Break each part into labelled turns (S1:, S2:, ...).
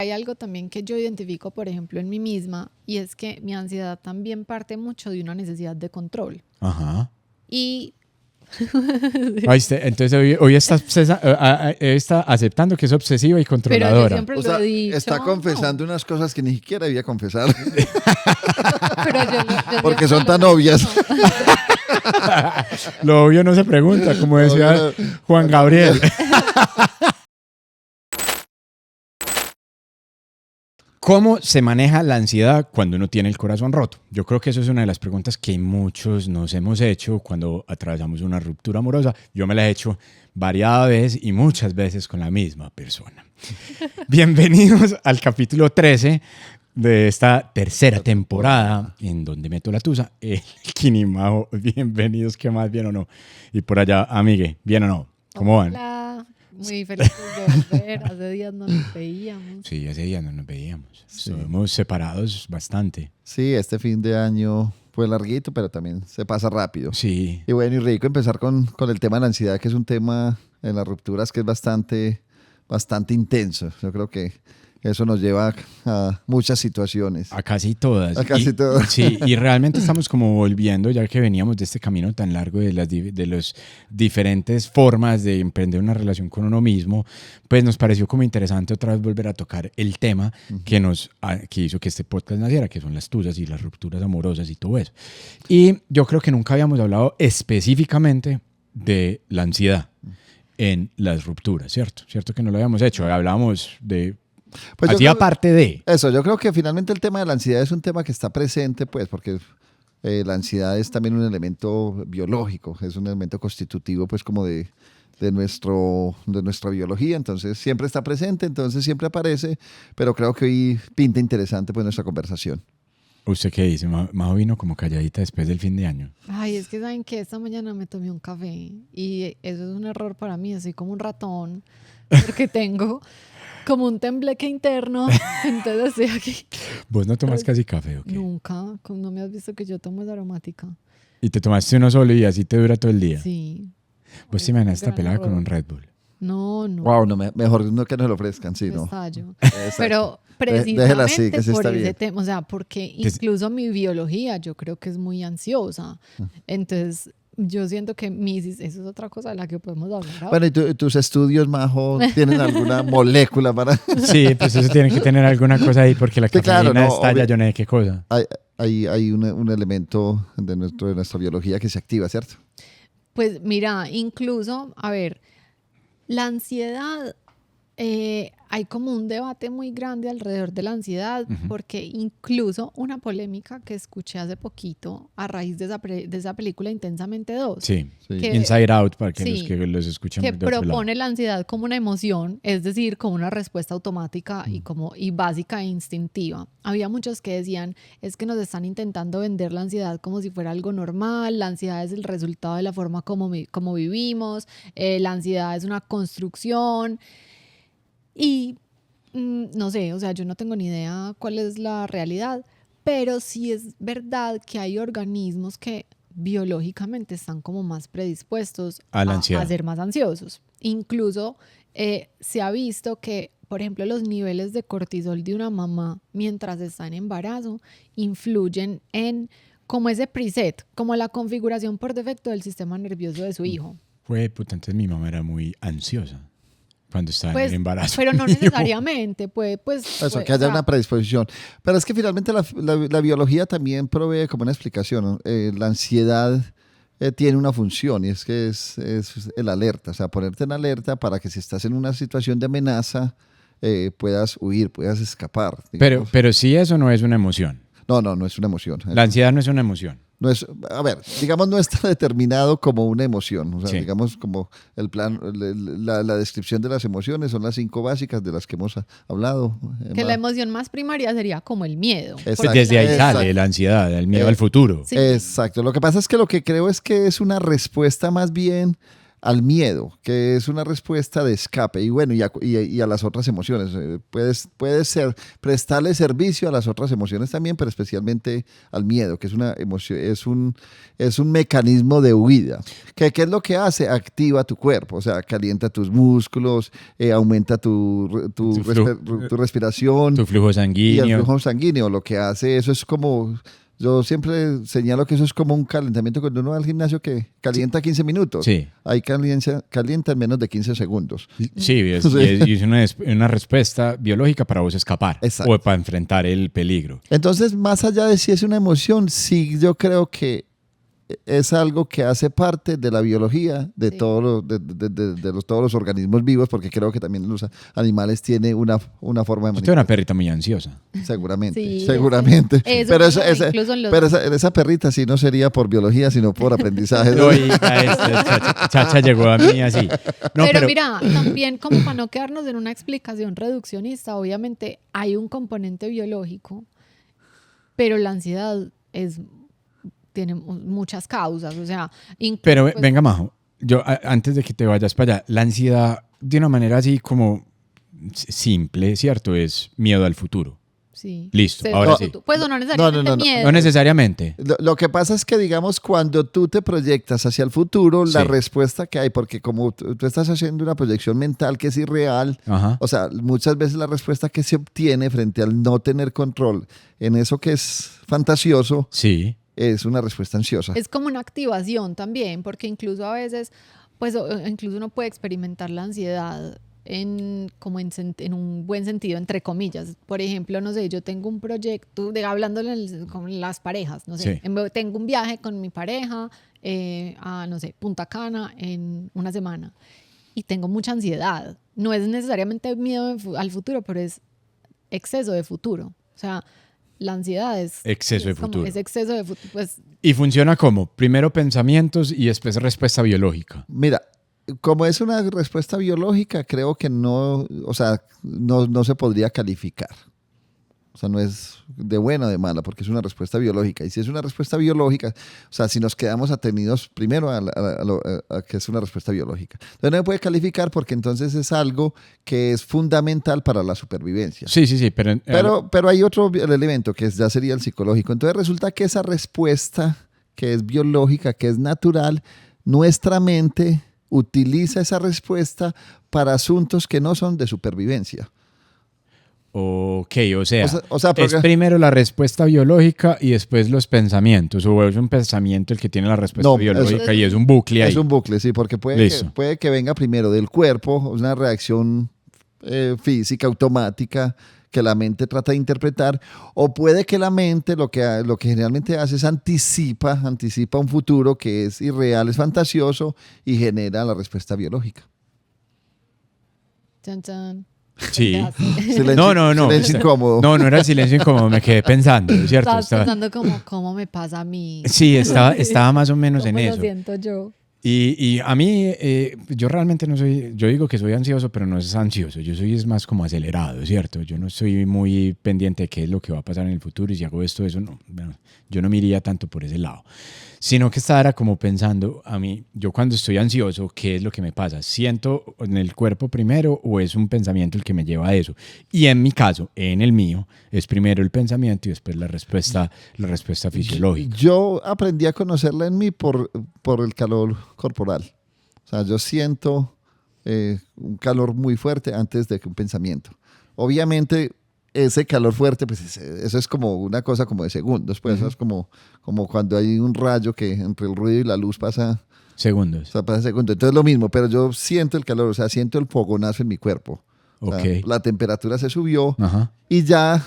S1: Hay algo también que yo identifico, por ejemplo, en mí misma, y es que mi ansiedad también parte mucho de una necesidad de control.
S2: Ajá.
S1: Y
S2: ¿Oíste? Entonces hoy está aceptando que es obsesiva y
S1: pero yo
S2: controladora.
S1: siempre
S3: O
S1: lo
S3: sea,
S1: he dicho.
S3: está confesando unas cosas que ni siquiera debía confesar.
S1: Pero yo
S3: Porque
S1: siempre
S3: son
S1: lo
S3: tan
S1: he
S3: obvias.
S1: dicho.
S2: Lo obvio no se pregunta, como decía
S3: Obvio no.
S2: Juan Gabriel. ¿Cómo se maneja la ansiedad cuando uno tiene el corazón roto? Yo creo que eso es una de las preguntas que muchos nos hemos hecho cuando atravesamos una ruptura amorosa. Yo me la he hecho variadas veces y muchas veces con la misma persona. Bienvenidos al capítulo 13 de esta tercera temporada en donde meto la tusa. El Quinimajo, bienvenidos, ¿qué más? ¿Bien o no? Y por allá, amigue, ¿bien o no? ¿Cómo van?
S1: Hola, muy felices de volver. Hace días no nos veíamos.
S2: Sí, hace días no nos veíamos.
S3: Sí.
S2: Estuvimos separados bastante.
S3: Sí, este fin de año fue larguito, pero también se pasa rápido.
S2: Sí.
S3: Y bueno, y rico empezar con el tema de la ansiedad, que es un tema en las rupturas que es bastante intenso. Yo creo que eso nos lleva a muchas situaciones.
S2: A casi todas.
S3: A casi todas.
S2: Sí, y realmente estamos como volviendo, ya que veníamos de este camino tan largo de las diferentes formas de emprender una relación con uno mismo, pues nos pareció como interesante otra vez volver a tocar el tema que hizo que este podcast naciera, que son las tusas y las rupturas amorosas y todo eso. Y yo creo que nunca habíamos hablado específicamente de la ansiedad en las rupturas, ¿cierto? ¿Cierto que no lo habíamos hecho? Hablábamos de...
S3: Pues yo
S2: hacía
S3: creo-
S2: parte de...
S3: Eso, yo creo que finalmente el tema de la ansiedad es un tema que está presente, pues, porque la ansiedad es también un elemento biológico, es un elemento constitutivo, pues, como de nuestra biología, entonces siempre está presente, entonces siempre aparece, pero creo que hoy pinta interesante, pues, nuestra conversación.
S2: ¿Usted qué dice? Majo vino como calladita después del fin de año.
S1: Ay, es que saben que esta mañana me tomé un café y eso es un error para mí, así como un ratón, porque tengo como un tembleque interno, entonces estoy aquí.
S2: ¿Vos no tomas casi café o qué?
S1: Nunca, no me has visto que yo tomo esa aromática.
S2: Y te tomaste uno solo y así te dura todo el día.
S1: Sí.
S2: Vos te imaginas esta
S1: Gran
S2: pelada con
S1: error.
S2: un Red Bull.
S1: No, no.
S3: Wow, no, mejor no que nos lo ofrezcan, sí,
S1: me
S3: ¿no?
S1: estallo.
S3: Exacto.
S1: Pero
S3: Déjela así,
S1: precisamente
S3: que sí
S1: por
S3: está
S1: ese
S3: bien.
S1: tema, o sea, porque incluso mi biología yo creo que es muy ansiosa. Entonces, yo siento que eso es otra cosa de la que podemos hablar ahora.
S3: Bueno, ¿y tus estudios, Majo, tienen alguna molécula para...?
S2: Sí, pues eso tiene que tener alguna cosa ahí porque la
S3: Sí,
S2: cafeína
S3: claro, no,
S2: estalla,
S3: obvio.
S2: yo no sé qué cosa.
S3: Hay un elemento de nuestra biología que se activa, ¿cierto?
S1: Pues mira, incluso, a ver, la ansiedad, hay como un debate muy grande alrededor de la ansiedad, porque incluso una polémica que escuché hace poquito a raíz de esa película Intensamente 2,
S2: Sí.
S3: Sí.
S1: que,
S2: Inside Out, para que los
S1: sí,
S2: que los escuchen
S1: que
S2: de otro lado.
S1: propone la ansiedad como una emoción, es decir, como una respuesta automática y básica e instintiva. Había muchos que decían, es que nos están intentando vender la ansiedad como si fuera algo normal, la ansiedad es el resultado de la forma como vivimos, la ansiedad es una construcción y no sé, o sea, yo no tengo ni idea cuál es la realidad, pero sí es verdad que hay organismos que biológicamente están como más predispuestos
S2: A la ansiedad.
S1: a ser más ansiosos. Incluso se ha visto que, por ejemplo, los niveles de cortisol de una mamá mientras está en embarazo influyen en como ese preset, como la configuración por defecto del sistema nervioso de su hijo.
S2: Fue, puta, entonces mi mamá era muy ansiosa cuando estaba en
S1: Pues,
S2: el embarazo.
S1: pero no
S2: mío.
S1: necesariamente, pues...
S3: Eso, que haya una predisposición. Pero es que finalmente la biología también provee como una explicación, ¿no? La ansiedad tiene una función y es que es el alerta, o sea, ponerte en alerta para que si estás en una situación de amenaza puedas huir, puedas escapar. digamos.
S2: Pero sí, eso no es una emoción.
S3: No es una emoción.
S2: La ansiedad no es una emoción.
S3: No es, a ver, digamos, no está determinado como una emoción. O sea,
S2: Sí.
S3: digamos, como el plan, la descripción de las emociones son las 5 básicas de las que hemos hablado.
S1: Que la emoción más primaria sería como el miedo.
S3: Exacto.
S2: Pues desde ahí
S3: Exacto.
S2: sale la ansiedad, el miedo al futuro.
S1: Sí.
S3: Exacto. Lo que pasa es que lo que creo es que es una respuesta más bien al miedo, que es una respuesta de escape, y bueno, y a las otras emociones. Puedes prestarle servicio a las otras emociones también, pero especialmente al miedo, que es una emoción, es un mecanismo de huida. ¿Qué es lo que hace? Activa tu cuerpo, o sea, calienta tus músculos, aumenta tu respiración.
S2: Tu flujo
S3: Y
S2: sanguíneo.
S3: el flujo sanguíneo, lo que hace eso es como, yo siempre señalo que eso es como un calentamiento cuando uno va al gimnasio que calienta 15 minutos.
S2: Sí.
S3: Ahí calienta en menos de 15 segundos.
S2: Sí, y es una respuesta biológica para vos escapar.
S3: Exacto.
S2: O para enfrentar el peligro.
S3: Entonces, más allá de si es una emoción, sí yo creo que es algo que hace parte de la biología de,
S1: Sí.
S3: todos todos los organismos vivos, porque creo que también los animales tienen una forma de
S2: Yo tengo una perrita muy ansiosa.
S3: Seguramente,
S1: Sí,
S3: seguramente.
S1: eso
S3: pero
S1: mismo, incluso en los-
S3: esa perrita sí no sería por biología, sino por aprendizaje.
S2: Oiga, Chacha llegó a mí así. No,
S1: pero mira, también como para no quedarnos en una explicación reduccionista, obviamente hay un componente biológico, pero la ansiedad tiene muchas causas, o sea,
S2: Pero
S1: pues,
S2: venga, Majo, antes de que te vayas para allá, la ansiedad de una manera así como simple, ¿cierto? Es miedo al futuro.
S1: sí.
S2: Listo,
S1: Se-
S2: ahora
S1: no,
S2: sí.
S1: Pues no necesariamente
S3: no.
S1: miedo.
S2: No necesariamente.
S3: Lo que pasa es que, digamos, cuando tú te proyectas hacia el futuro, la
S2: Sí.
S3: respuesta que hay, porque como tú estás haciendo una proyección mental que es irreal,
S2: Ajá.
S3: o sea, muchas veces la respuesta que se obtiene frente al no tener control en eso que es fantasioso
S2: Sí.
S3: es una respuesta ansiosa.
S1: Es como una activación también, porque incluso a veces, pues incluso uno puede experimentar la ansiedad en un buen sentido, entre comillas. Por ejemplo, no sé, yo tengo un proyecto, hablando con las parejas, no sé,
S2: Sí.
S1: tengo un viaje con mi pareja a, no sé, Punta Cana en una semana y tengo mucha ansiedad. No es necesariamente miedo al futuro, pero es exceso de futuro. O sea, la ansiedad es
S2: Exceso de
S1: como
S2: futuro.
S1: Es exceso de futuro. Pues
S2: ¿Y funciona como? Primero pensamientos y después respuesta biológica.
S3: Mira, como es una respuesta biológica, creo que no, o sea, no se podría calificar. O sea, no es de buena o de mala, porque es una respuesta biológica. Y si es una respuesta biológica, o sea, si nos quedamos atenidos primero a que es una respuesta biológica. Entonces no se puede calificar porque entonces es algo que es fundamental para la supervivencia.
S2: Sí, pero...
S3: Pero hay otro elemento que ya sería el psicológico. Entonces resulta que esa respuesta que es biológica, que es natural, nuestra mente utiliza esa respuesta para asuntos que no son de supervivencia.
S2: Ok, o sea,
S3: es
S2: es primero la respuesta biológica y después los pensamientos, o es un pensamiento el que tiene la respuesta
S3: No,
S2: biológica y es un bucle ahí.
S3: Es un bucle, sí, porque puede que venga primero del cuerpo, una reacción física, automática, que la mente trata de interpretar, o puede que la mente lo que generalmente hace es anticipa un futuro que es irreal, es fantasioso y genera la respuesta biológica.
S1: chan, chan.
S2: Sí.
S3: Silencio,
S2: No.
S3: Silencio incómodo.
S2: No era el silencio incómodo, me quedé pensando, ¿cierto?
S1: Estabas pensando cómo me pasa a mí.
S2: Sí, estaba más o menos en
S1: ¿Cómo
S2: eso.
S1: lo siento yo?
S2: Y a mí, yo realmente no soy, yo digo que soy ansioso, pero no es ansioso, es más como acelerado, ¿cierto? Yo no estoy muy pendiente de qué es lo que va a pasar en el futuro y si hago esto, eso, no, bueno, yo no me iría tanto por ese lado. Sino que estaba como pensando, a mí, yo cuando estoy ansioso, ¿qué es lo que me pasa? ¿Siento en el cuerpo primero o es un pensamiento el que me lleva a eso? Y en mi caso, en el mío, es primero el pensamiento y después la respuesta fisiológica.
S3: Yo aprendí a conocerla en mí por el calor corporal. O sea, yo siento un calor muy fuerte antes de que un pensamiento. Obviamente, ese calor fuerte, pues eso es como una cosa como de segundos. Pues, eso es como cuando hay un rayo que entre el ruido y la luz pasa
S2: segundos.
S3: O sea, pasa segundos. Entonces lo mismo, pero yo siento el calor, o sea, siento el fogonazo en mi cuerpo. O sea, la temperatura se subió.
S2: Ajá.
S3: Y ya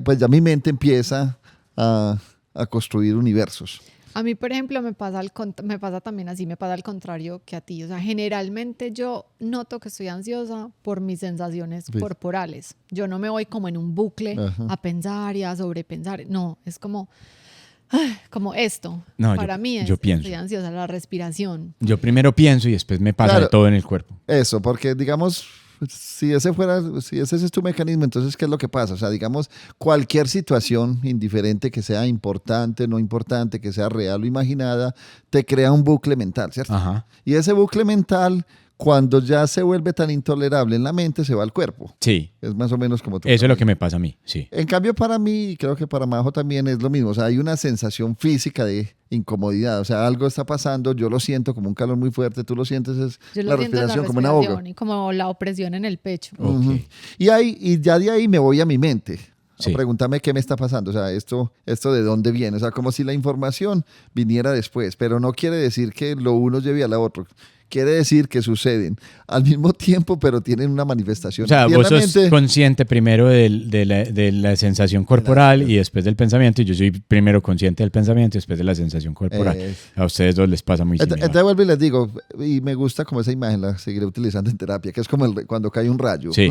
S3: pues ya mi mente empieza a construir universos.
S1: A mí, por ejemplo, me pasa también así, me pasa al contrario que a ti. O sea, generalmente yo noto que estoy ansiosa por mis sensaciones corporales. Yo no me voy como en un bucle a pensar y a sobrepensar. No, es como esto.
S2: No,
S1: para mí
S2: yo pienso.
S1: estoy ansiosa, la respiración.
S2: Yo primero pienso y después me pasa de todo en el cuerpo.
S3: Eso, porque digamos, pues, si ese es tu mecanismo, entonces, ¿qué es lo que pasa? O sea, digamos, cualquier situación, indiferente que sea importante, no importante, que sea real o imaginada, te crea un bucle mental, ¿cierto?
S2: Ajá.
S3: Y ese bucle mental, cuando ya se vuelve tan intolerable en la mente, se va al cuerpo.
S2: Sí,
S3: Es más o menos como tú.
S2: eso es lo que me pasa a mí, sí.
S3: En cambio, para mí, y creo que para Majo también es lo mismo. O sea, hay una sensación física de incomodidad. O sea, algo está pasando, yo lo siento como un calor muy fuerte, tú lo sientes, es
S1: Yo
S3: la
S1: lo siento en la
S3: respiración como una ahoga.
S1: respiración y como la opresión en el pecho.
S2: Ok.
S3: Ujú. Y ya de ahí me voy a mi mente. A
S2: Sí.
S3: pregúntame qué me está pasando. O sea, esto de dónde viene. O sea, como si la información viniera después. Pero no quiere decir que lo uno lleve a la otro. Quiere decir que suceden al mismo tiempo, pero tienen una manifestación.
S2: O sea, vos sos
S3: Tiernamente-
S2: consciente primero de la sensación corporal y después del pensamiento, y yo soy primero consciente del pensamiento y después de la sensación corporal. A ustedes dos les pasa muy similar.
S3: Entonces vuelvo y les digo, y me gusta como esa imagen, la seguiré utilizando en terapia, que es como cuando cae un rayo.
S2: Sí.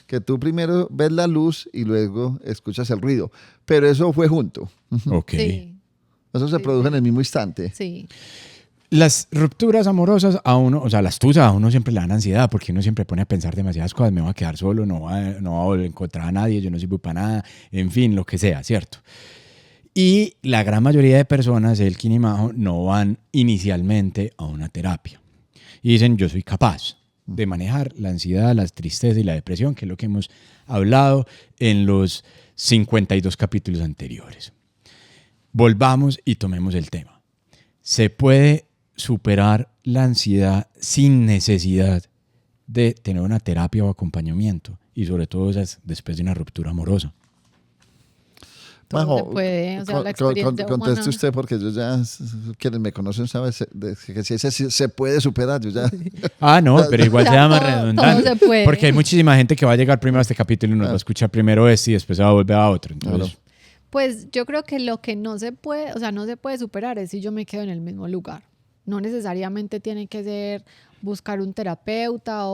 S3: Que tú primero ves la luz y luego escuchas el ruido. Pero eso fue junto.
S2: Ok.
S1: Sí,
S3: Eso se
S1: Sí,
S3: produjo
S1: sí.
S3: en el mismo instante.
S1: sí.
S2: Las rupturas amorosas a uno, o sea, las tusas a uno siempre le dan ansiedad porque uno siempre pone a pensar demasiadas cosas, me voy a quedar solo, no voy a encontrar a nadie, yo no sirvo para nada, en fin, lo que sea, ¿cierto? Y la gran mayoría de personas, Elkin y Majo, no van inicialmente a una terapia. Y dicen, yo soy capaz de manejar la ansiedad, la tristeza y la depresión, que es lo que hemos hablado en los 52 capítulos anteriores. Volvamos y tomemos el tema. ¿Se puede superar la ansiedad sin necesidad de tener una terapia o acompañamiento? Y sobre todo después de una ruptura amorosa.
S1: Todo se puede, o sea, la experiencia
S3: conteste
S1: humana.
S3: usted porque yo ya, quienes me conocen saben que si ese se puede superar, yo ya...
S2: Ah, no, pero igual se llama
S1: Todo
S2: redundante.
S1: se puede.
S2: Porque hay muchísima gente que va a llegar primero a este capítulo y nos va a escuchar primero este y después se va a volver a otro. Entonces,
S1: Pues yo creo que lo que no se puede, o sea, no se puede superar es si yo me quedo en el mismo lugar. No necesariamente tiene que ser buscar un terapeuta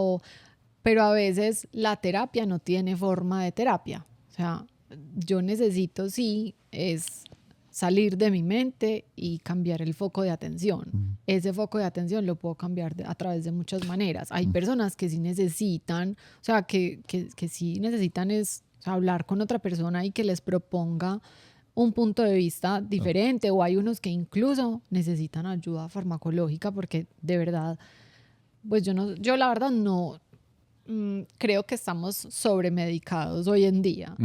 S1: pero a veces la terapia no tiene forma de terapia. O sea, yo necesito sí es salir de mi mente y cambiar el foco de atención. Ese foco de atención lo puedo cambiar a través de muchas maneras. Hay personas que sí necesitan, o sea, que sí necesitan es hablar con otra persona y que les proponga un punto de vista diferente, o hay unos que incluso necesitan ayuda farmacológica porque de verdad, pues yo la verdad no creo que estamos sobremedicados hoy en día,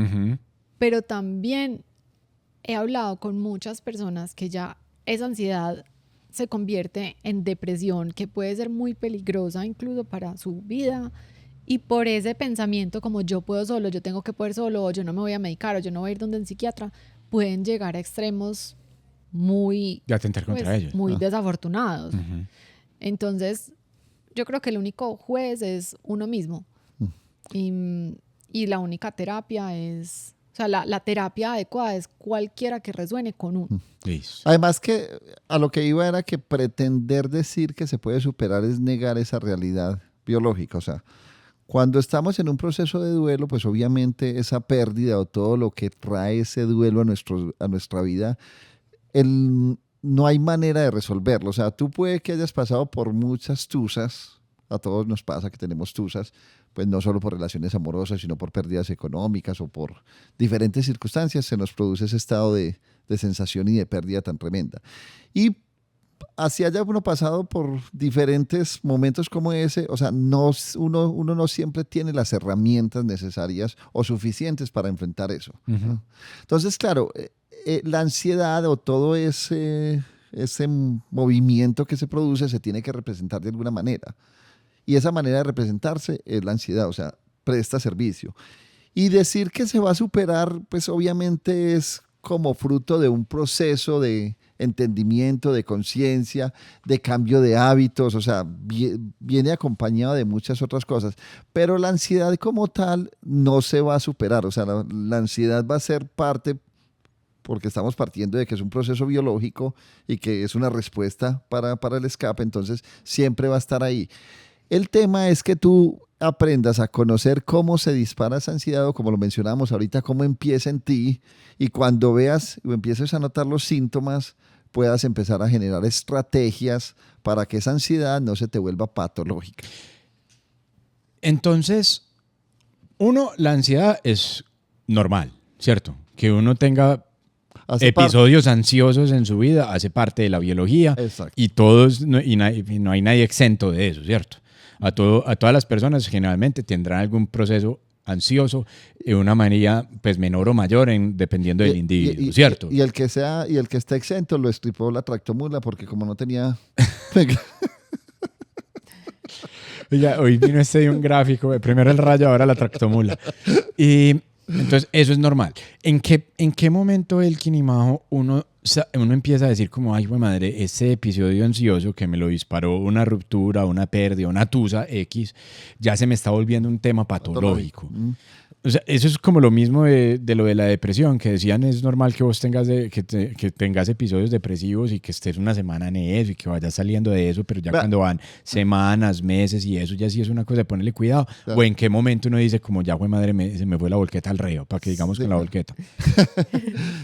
S1: pero también he hablado con muchas personas que ya esa ansiedad se convierte en depresión, que puede ser muy peligrosa incluso para su vida. Y por ese pensamiento como yo puedo solo, yo tengo que poder solo, o yo no me voy a medicar, o yo no voy a ir donde un psiquiatra, pueden llegar a extremos muy,
S2: de atentar contra ellos.
S1: muy desafortunados. Entonces, yo creo que el único juez es uno mismo. Y la única terapia es, o sea, la terapia adecuada es cualquiera que resuene con uno.
S2: Listo.
S3: Además que a lo que iba era que pretender decir que se puede superar es negar esa realidad biológica. O sea, cuando estamos en un proceso de duelo, pues obviamente esa pérdida o todo lo que trae ese duelo a nuestra vida, no hay manera de resolverlo. O sea, tú puede que hayas pasado por muchas tusas, a todos nos pasa que tenemos tusas, pues no solo por relaciones amorosas, sino por pérdidas económicas o por diferentes circunstancias, se nos produce ese estado de sensación y de pérdida tan tremenda. Y así haya uno pasado por diferentes momentos como ese, o sea, uno no siempre tiene las herramientas necesarias o suficientes para enfrentar eso. ¿No? Entonces, claro, la ansiedad o todo ese movimiento que se produce se tiene que representar de alguna manera. Y esa manera de representarse es la ansiedad, o sea, presta servicio. Y decir que se va a superar, pues obviamente es como fruto de un proceso de entendimiento, de conciencia, de cambio de hábitos, o sea, viene acompañado de muchas otras cosas. Pero la ansiedad como tal no se va a superar, o sea, la ansiedad va a ser parte, porque estamos partiendo de que es un proceso biológico y que es una respuesta para el escape, entonces siempre va a estar ahí. El tema es que tú aprendas a conocer cómo se dispara esa ansiedad o como lo mencionamos ahorita, cómo empieza en ti y cuando veas o empieces a notar los síntomas, puedas empezar a generar estrategias para que esa ansiedad no se te vuelva patológica.
S2: Entonces, la ansiedad es normal, ¿cierto? Que uno tenga episodios ansiosos en su vida hace parte de la biología.
S3: Exacto.
S2: Y todos, no hay nadie exento de eso, ¿cierto? A todas las personas generalmente tendrán algún proceso ansioso de una manera pues menor o mayor dependiendo del individuo, ¿cierto?
S3: Y el que esté exento lo estripó la tractomula porque como no tenía...
S2: Oiga, hoy vino un gráfico, primero el rayo, ahora la tractomula. Y entonces eso es normal. ¿En qué momento, Elkin y Majo, uno empieza a decir como, ay, güey madre, ese episodio ansioso que me lo disparó una ruptura, una pérdida, una tusa X, ya se me está volviendo un tema patológico? O sea, eso es como lo mismo de lo de la depresión, que decían es normal que vos tengas que tengas episodios depresivos y que estés una semana en eso y que vayas saliendo de eso, pero ya cuando van semanas, meses y eso ya sí es una cosa de ponerle cuidado. Claro. O en qué momento uno dice como ya fue madre, se me fue la volqueta al reo, para que digamos con la volqueta.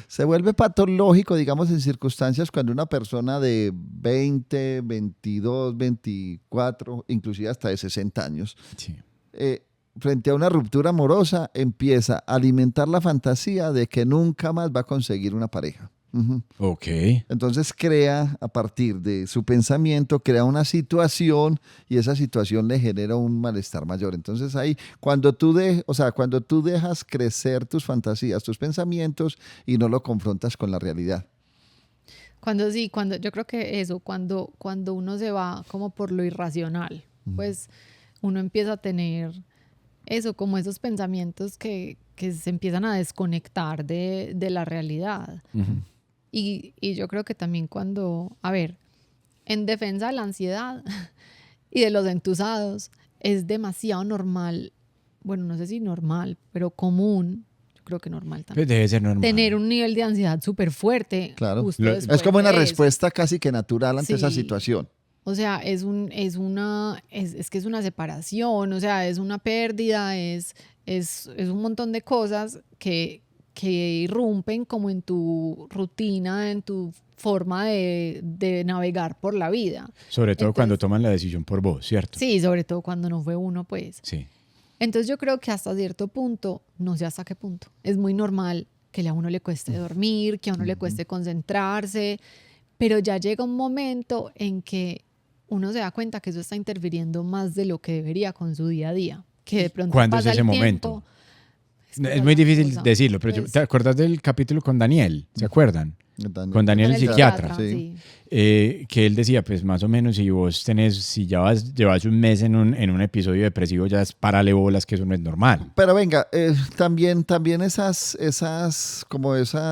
S3: Se vuelve patológico, digamos, en circunstancias cuando una persona de 20, 22, 24, inclusive hasta de 60 años, sí. Frente a una ruptura amorosa, empieza a alimentar la fantasía de que nunca más va a conseguir una pareja. Uh-huh.
S2: Ok.
S3: Entonces crea, a partir de su pensamiento, crea una situación y esa situación le genera un malestar mayor. Entonces ahí, cuando tú dejas crecer tus fantasías, tus pensamientos y no lo confrontas con la realidad.
S1: Yo creo que eso, cuando uno se va como por lo irracional, pues uno empieza a tener... eso, como esos pensamientos que se empiezan a desconectar de la realidad. Uh-huh. Y yo creo que también en defensa de la ansiedad y de los entusados, es demasiado normal, bueno, no sé si normal, pero común, yo creo que normal también.
S2: Pues debe ser normal.
S1: Tener un nivel de ansiedad súper fuerte.
S3: Claro. Es como una respuesta casi que natural ante esa situación.
S1: O sea, es que es una separación, o sea, es una pérdida, es un montón de cosas que irrumpen como en tu rutina, en tu forma de navegar por la vida.
S2: Sobre todo cuando toman la decisión por vos, ¿cierto?
S1: Sí, sobre todo cuando no fue uno, pues.
S2: Sí.
S1: Entonces yo creo que hasta cierto punto, no sé hasta qué punto, es muy normal que a uno le cueste dormir, que a uno le cueste concentrarse, pero ya llega un momento en que uno se da cuenta que eso está interfiriendo más de lo que debería con su día a día. Que de pronto
S2: ¿cuándo
S1: pasa
S2: es ese momento? Es muy difícil decirlo, pero ¿te acuerdas del capítulo con Daniel? ¿Se acuerdan? Con Daniel el psiquiatra.
S3: Sí.
S2: Que él decía, pues más o menos, si llevas un mes en un episodio depresivo, ya es párale bolas, que eso no es normal.
S3: Pero venga, también esas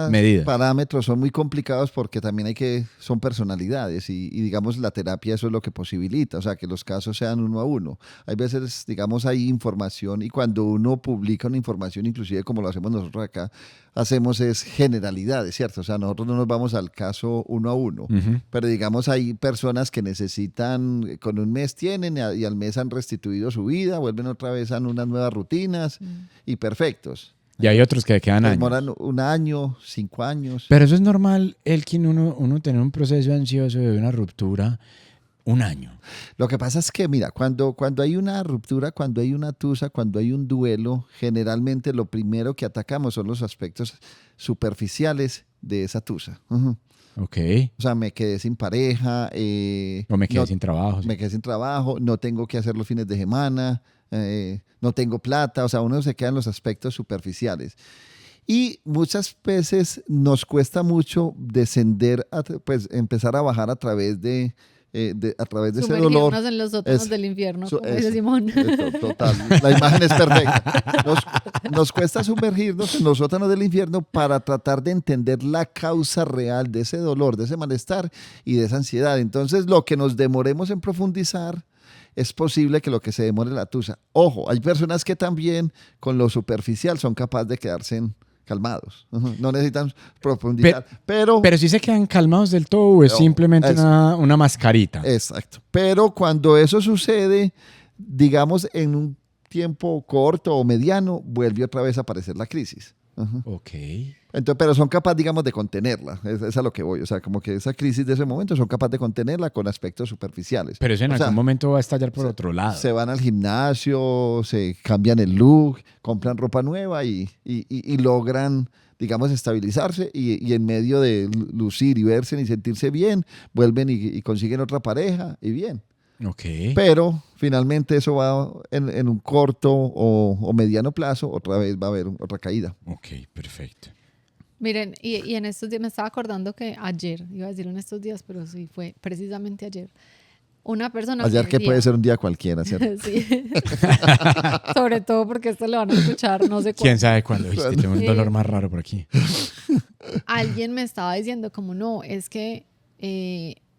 S3: medidas, parámetros son muy complicados porque también son personalidades y digamos la terapia eso es lo que posibilita, o sea, que los casos sean uno a uno. Hay veces, digamos, hay información y cuando uno publica una información, inclusive como lo hacemos nosotros acá, hacemos es generalidades, ¿cierto? O sea, nosotros no nos vamos al caso uno a uno. Uh-huh. Pero digamos hay personas que necesitan, con un mes tienen y al mes han restituido su vida, vuelven otra vez a unas nuevas rutinas y perfectos.
S2: Y hay otros que quedan años.
S3: Demoran 1 año, 5 años.
S2: Pero eso es normal, Elkin, uno tener un proceso ansioso de una ruptura 1 año.
S3: Lo que pasa es que, mira, cuando hay una ruptura, cuando hay una tusa, cuando hay un duelo, generalmente lo primero que atacamos son los aspectos superficiales de esa tusa. Uh-huh.
S2: Ok.
S3: O sea, me quedé sin pareja.
S2: O me quedé sin trabajo.
S3: Me quedé sin trabajo, no tengo que hacer los fines de semana, no tengo plata. O sea, uno se queda en los aspectos superficiales. Y muchas veces nos cuesta mucho descender, pues empezar a bajar a través de ese dolor.
S1: En los sótanos del infierno, como dice Simón.
S3: Total, la imagen es perfecta. Nos cuesta sumergirnos en los sótanos del infierno para tratar de entender la causa real de ese dolor, de ese malestar y de esa ansiedad. Entonces, lo que nos demoremos en profundizar, es posible que lo que se demore la tusa. Ojo, hay personas que también con lo superficial son capaces de quedarse calmados. No necesitan profundizar. Pero
S2: si se quedan calmados del todo o es simplemente una mascarita.
S3: Exacto. Pero cuando eso sucede, digamos, en un tiempo corto o mediano, vuelve otra vez a aparecer la crisis.
S2: Ok.
S3: Entonces, pero son capaces, digamos, de contenerla. Es a lo que voy. O sea, como que esa crisis de ese momento son capaces de contenerla con aspectos superficiales.
S2: Pero eso en
S3: O sea,
S2: algún momento va a estallar por otro lado.
S3: se van al gimnasio, se cambian el look, compran ropa nueva y logran, digamos, estabilizarse y en medio de lucir y verse y sentirse bien, vuelven y consiguen otra pareja y bien.
S2: Ok.
S3: Pero finalmente eso va en un corto o mediano plazo, otra vez va a haber otra caída.
S2: Ok, perfecto.
S1: Miren, y en estos días me estaba acordando que ayer, iba a decir en estos días, pero sí fue precisamente ayer, una persona
S3: Ayer
S1: me
S3: que
S1: decía,
S3: puede ser un día cualquiera, ¿cierto?
S1: sí, sobre todo porque esto lo van a escuchar, no sé
S2: ¿Quién
S1: cuándo.
S2: sabe cuándo? Viste, tengo un dolor más raro por aquí.
S1: Alguien me estaba diciendo como no, es que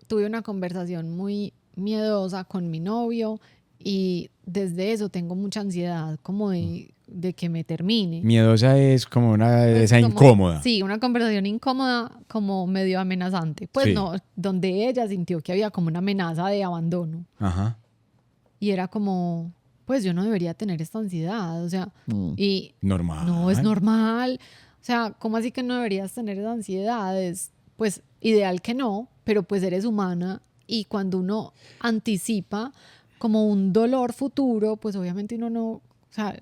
S1: tuve una conversación muy miedosa con mi novio y desde eso tengo mucha ansiedad como de que me termine.
S2: Miedosa es como una
S1: Pues
S2: esa
S1: como-
S2: incómoda.
S1: Sí, una conversación incómoda, como medio amenazante. Pues
S2: Sí.
S1: no, donde ella sintió que había como una amenaza de abandono.
S2: Ajá.
S1: Y era como, pues yo no debería tener esta ansiedad. O sea, y
S2: Normal.
S1: no es normal. O sea, ¿cómo así que no deberías tener esa ansiedad? Es, pues, ideal que no, pero pues eres humana. Y cuando uno anticipa como un dolor futuro, pues obviamente uno no, o sea,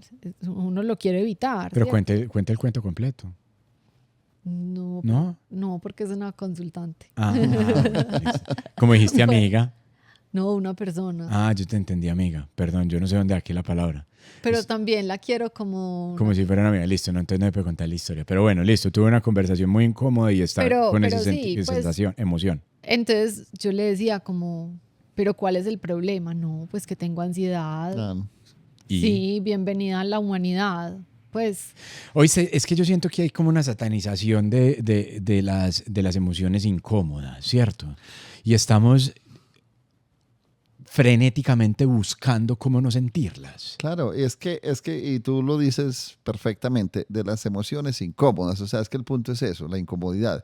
S1: uno lo quiere evitar.
S2: Pero
S1: ¿cierto?
S2: cuente el cuento completo.
S1: No,
S2: ¿No?
S1: no, porque es una consultante.
S2: Ah, listo. Como dijiste amiga.
S1: No, una persona.
S2: Ah, yo te entendí amiga. Perdón, yo no sé dónde aquí la palabra.
S1: Pero
S2: Es
S1: también la quiero como...
S2: como si fuera una amiga. Listo, no, entonces no me puede contar la historia. Pero bueno, listo. Tuve una conversación muy incómoda y está con
S1: Pero
S2: esa
S1: sí, pues,
S2: sensación, emoción.
S1: entonces yo le decía como, pero ¿cuál es el problema? No, pues que tengo ansiedad.
S3: Ah,
S2: Y
S1: Sí, bienvenida a la humanidad. Pues
S2: hoy es que yo siento que hay como una satanización de las emociones incómodas, ¿cierto? Y estamos frenéticamente buscando cómo no sentirlas.
S3: claro, y tú lo dices perfectamente, de las emociones incómodas. O sea, es que el punto es eso, la incomodidad.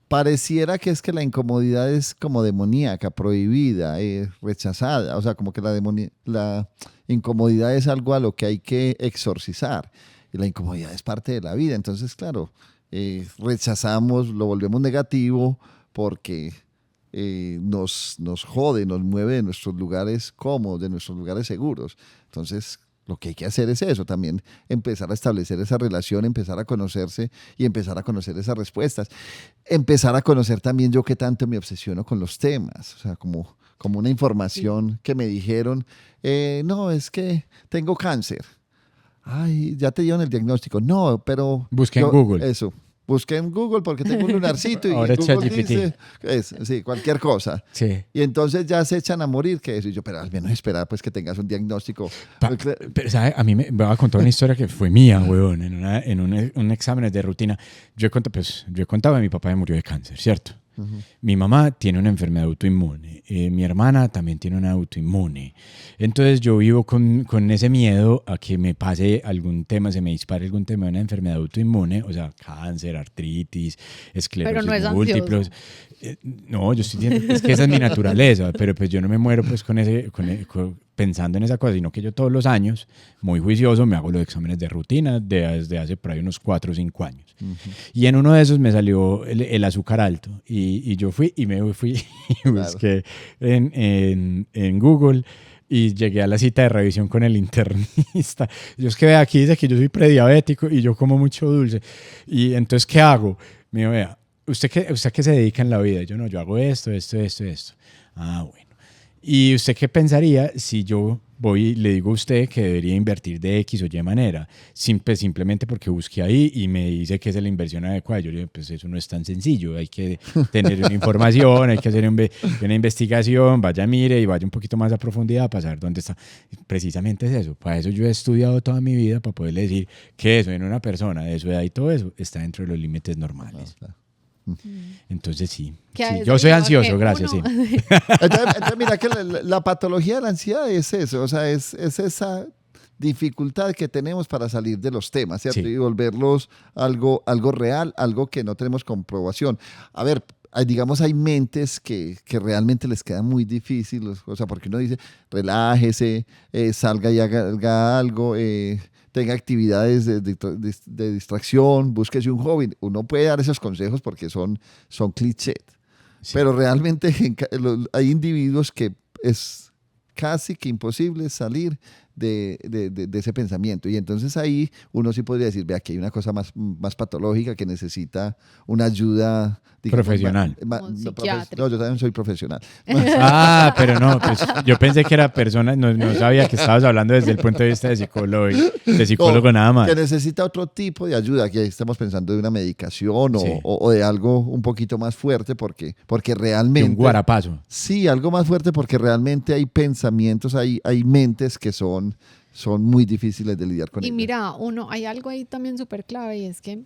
S3: Pareciera que es que la incomodidad es como demoníaca, prohibida, rechazada. O sea, como que la incomodidad es algo a lo que hay que exorcizar. Y la incomodidad es parte de la vida. Entonces, claro, rechazamos, lo volvemos negativo porque nos jode, nos mueve de nuestros lugares cómodos, de nuestros lugares seguros. Entonces, lo que hay que hacer es eso, también empezar a establecer esa relación, empezar a conocerse y empezar a conocer esas respuestas. Empezar a conocer también yo qué tanto me obsesiono con los temas, o sea, como una información que me dijeron, no, es que tengo cáncer. Ay, ya te dieron el diagnóstico. No, pero...
S2: Busqué en Google.
S3: Eso. Busqué en Google porque tengo un lunarcito y
S2: Ahora
S3: en
S2: es
S3: Google
S2: ChatGPT.
S3: dice, sí, cualquier cosa.
S2: Sí.
S3: Y entonces ya se echan a morir, que eso. Y yo, pero al menos esperar pues que tengas un diagnóstico.
S2: Pero, ¿sabe? A mí me voy a contar una historia que fue mía, weón, en un examen de rutina. Yo he contado que mi papá me murió de cáncer, ¿cierto? Mi mamá tiene una enfermedad autoinmune, mi hermana también tiene una autoinmune. Entonces yo vivo con ese miedo a que me pase algún tema, se me dispare algún tema de una enfermedad autoinmune, o sea, cáncer, artritis, esclerosis
S1: no es
S2: múltiples. No, yo estoy diciendo, es que esa es mi naturaleza, pero pues yo no me muero pues pensando en esa cosa, sino que yo todos los años, muy juicioso, me hago los exámenes de rutina desde hace por ahí unos 4 o 5 años. Y en uno de esos me salió el azúcar alto y yo fui y busqué en Google y llegué a la cita de revisión con el internista. Yo es que vea, aquí dice que yo soy prediabético y yo como mucho dulce. Y entonces, ¿qué hago? Me dijo, vea, ¿usted qué se dedica en la vida? Yo no, yo hago esto. Ah, bueno. ¿Y usted qué pensaría si yo voy y le digo a usted que debería invertir de X o Y manera? Simplemente porque busqué ahí y me dice que esa es la inversión adecuada. Yo le digo, pues eso no es tan sencillo. Hay que tener una información, hay que hacer una investigación, vaya, mire y vaya un poquito más a profundidad para saber dónde está. Precisamente es eso. Para eso yo he estudiado toda mi vida, para poderle decir que eso en una persona de su edad y todo eso está dentro de los límites normales. Entonces sí, yo soy ansioso, gracias. Sí.
S3: Entonces, mira que la patología de la ansiedad es eso, o sea, es esa dificultad que tenemos para salir de los temas, ¿cierto?
S2: Sí.
S3: Y volverlos algo real, algo que no tenemos comprobación. A ver, digamos, hay mentes que realmente les queda muy difícil, o sea, porque uno dice, relájese, salga y haga algo, tenga actividades de distracción, búsquese un hobby. Uno puede dar esos consejos porque son clichés,
S2: Sí.
S3: pero realmente hay individuos que es casi que imposible salir de ese pensamiento. Y entonces ahí uno sí podría decir, vea, que hay una cosa más patológica que necesita una ayuda, digamos,
S2: Profesional.
S1: Como psiquiátrica.
S3: No, yo también soy profesional.
S2: Ah, pero no, pues yo pensé que era persona, no sabía que estabas hablando desde el punto de vista de psicólogo
S3: No,
S2: nada más.
S3: que necesita otro tipo de ayuda, que estamos pensando de una medicación
S2: Sí.
S3: o de algo un poquito más fuerte, porque
S2: De
S3: realmente...
S2: un guarapazo.
S3: Sí, algo más fuerte porque realmente hay pensamientos, hay mentes que son muy difíciles de lidiar con
S1: Y
S3: ellas.
S1: mira, hay algo ahí también súper clave y es que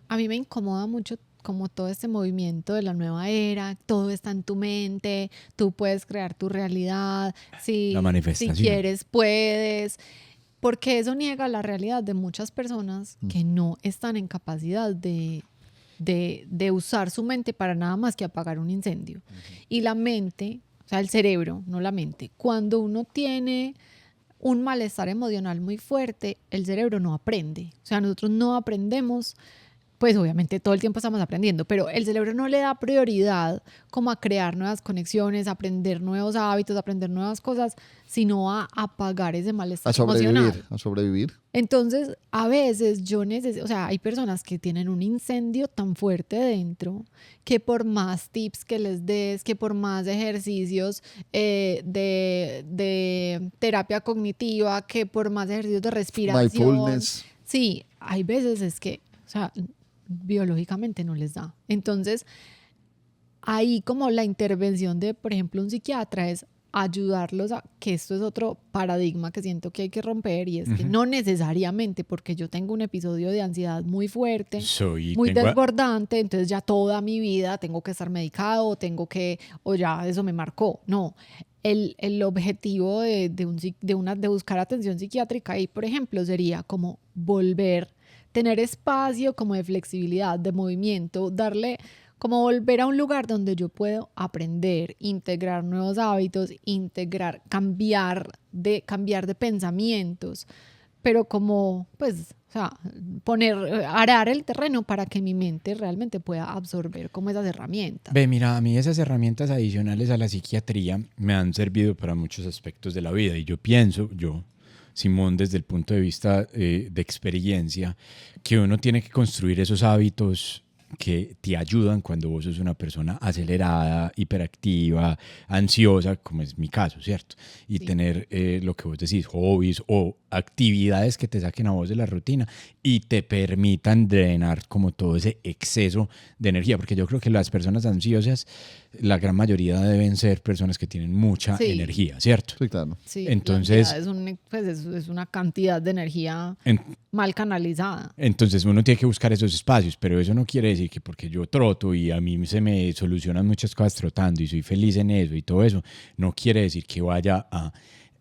S1: a mí me incomoda mucho como todo este movimiento de la nueva era, todo está en tu mente, tú puedes crear tu realidad,
S2: La manifestación.
S1: si quieres puedes, porque eso niega la realidad de muchas personas que no están en capacidad de usar su mente para nada más que apagar un incendio. Y la mente, o sea, el cerebro, no la mente, cuando uno tiene un malestar emocional muy fuerte, el cerebro no aprende. O sea, nosotros no aprendemos, pues obviamente todo el tiempo estamos aprendiendo, pero el cerebro no le da prioridad como a crear nuevas conexiones, a aprender nuevos hábitos, a aprender nuevas cosas, sino a apagar ese malestar emocional.
S3: A sobrevivir.
S1: Entonces, a veces o sea, hay personas que tienen un incendio tan fuerte dentro que por más tips que les des, que por más ejercicios de terapia cognitiva, que por más ejercicios de respiración,
S3: Mindfulness.
S1: sí, hay veces es que, o sea, biológicamente no les da. Entonces, ahí como la intervención de, por ejemplo, un psiquiatra es ayudarlos a, que esto es otro paradigma que siento que hay que romper y es que no necesariamente porque yo tengo un episodio de ansiedad muy fuerte, muy desbordante, entonces ya toda mi vida tengo que estar medicado o ya eso me marcó. No, el objetivo de buscar atención psiquiátrica ahí, por ejemplo, sería como tener espacio como de flexibilidad, de movimiento, como volver a un lugar donde yo puedo aprender, integrar nuevos hábitos, cambiar de pensamientos, pero como, pues, o sea, arar el terreno para que mi mente realmente pueda absorber como esas herramientas.
S2: Ve, mira, a mí esas herramientas adicionales a la psiquiatría me han servido para muchos aspectos de la vida y yo pienso, Simón, desde el punto de vista de experiencia, que uno tiene que construir esos hábitos que te ayudan cuando vos sos una persona acelerada, hiperactiva, ansiosa, como es mi caso, ¿cierto? Y
S1: Sí.
S2: tener lo que vos decís, hobbies o actividades que te saquen a vos de la rutina y te permitan drenar como todo ese exceso de energía, porque yo creo que las personas ansiosas, la gran mayoría deben ser personas que tienen mucha
S1: Sí.
S2: energía, ¿cierto?
S3: Sí, claro.
S1: Sí,
S2: Entonces,
S1: la ansiedad es una cantidad de energía mal canalizada.
S2: Entonces uno tiene que buscar esos espacios, pero eso no quiere decir que porque yo troto y a mí se me solucionan muchas cosas trotando y soy feliz en eso y todo eso, no quiere decir que vaya a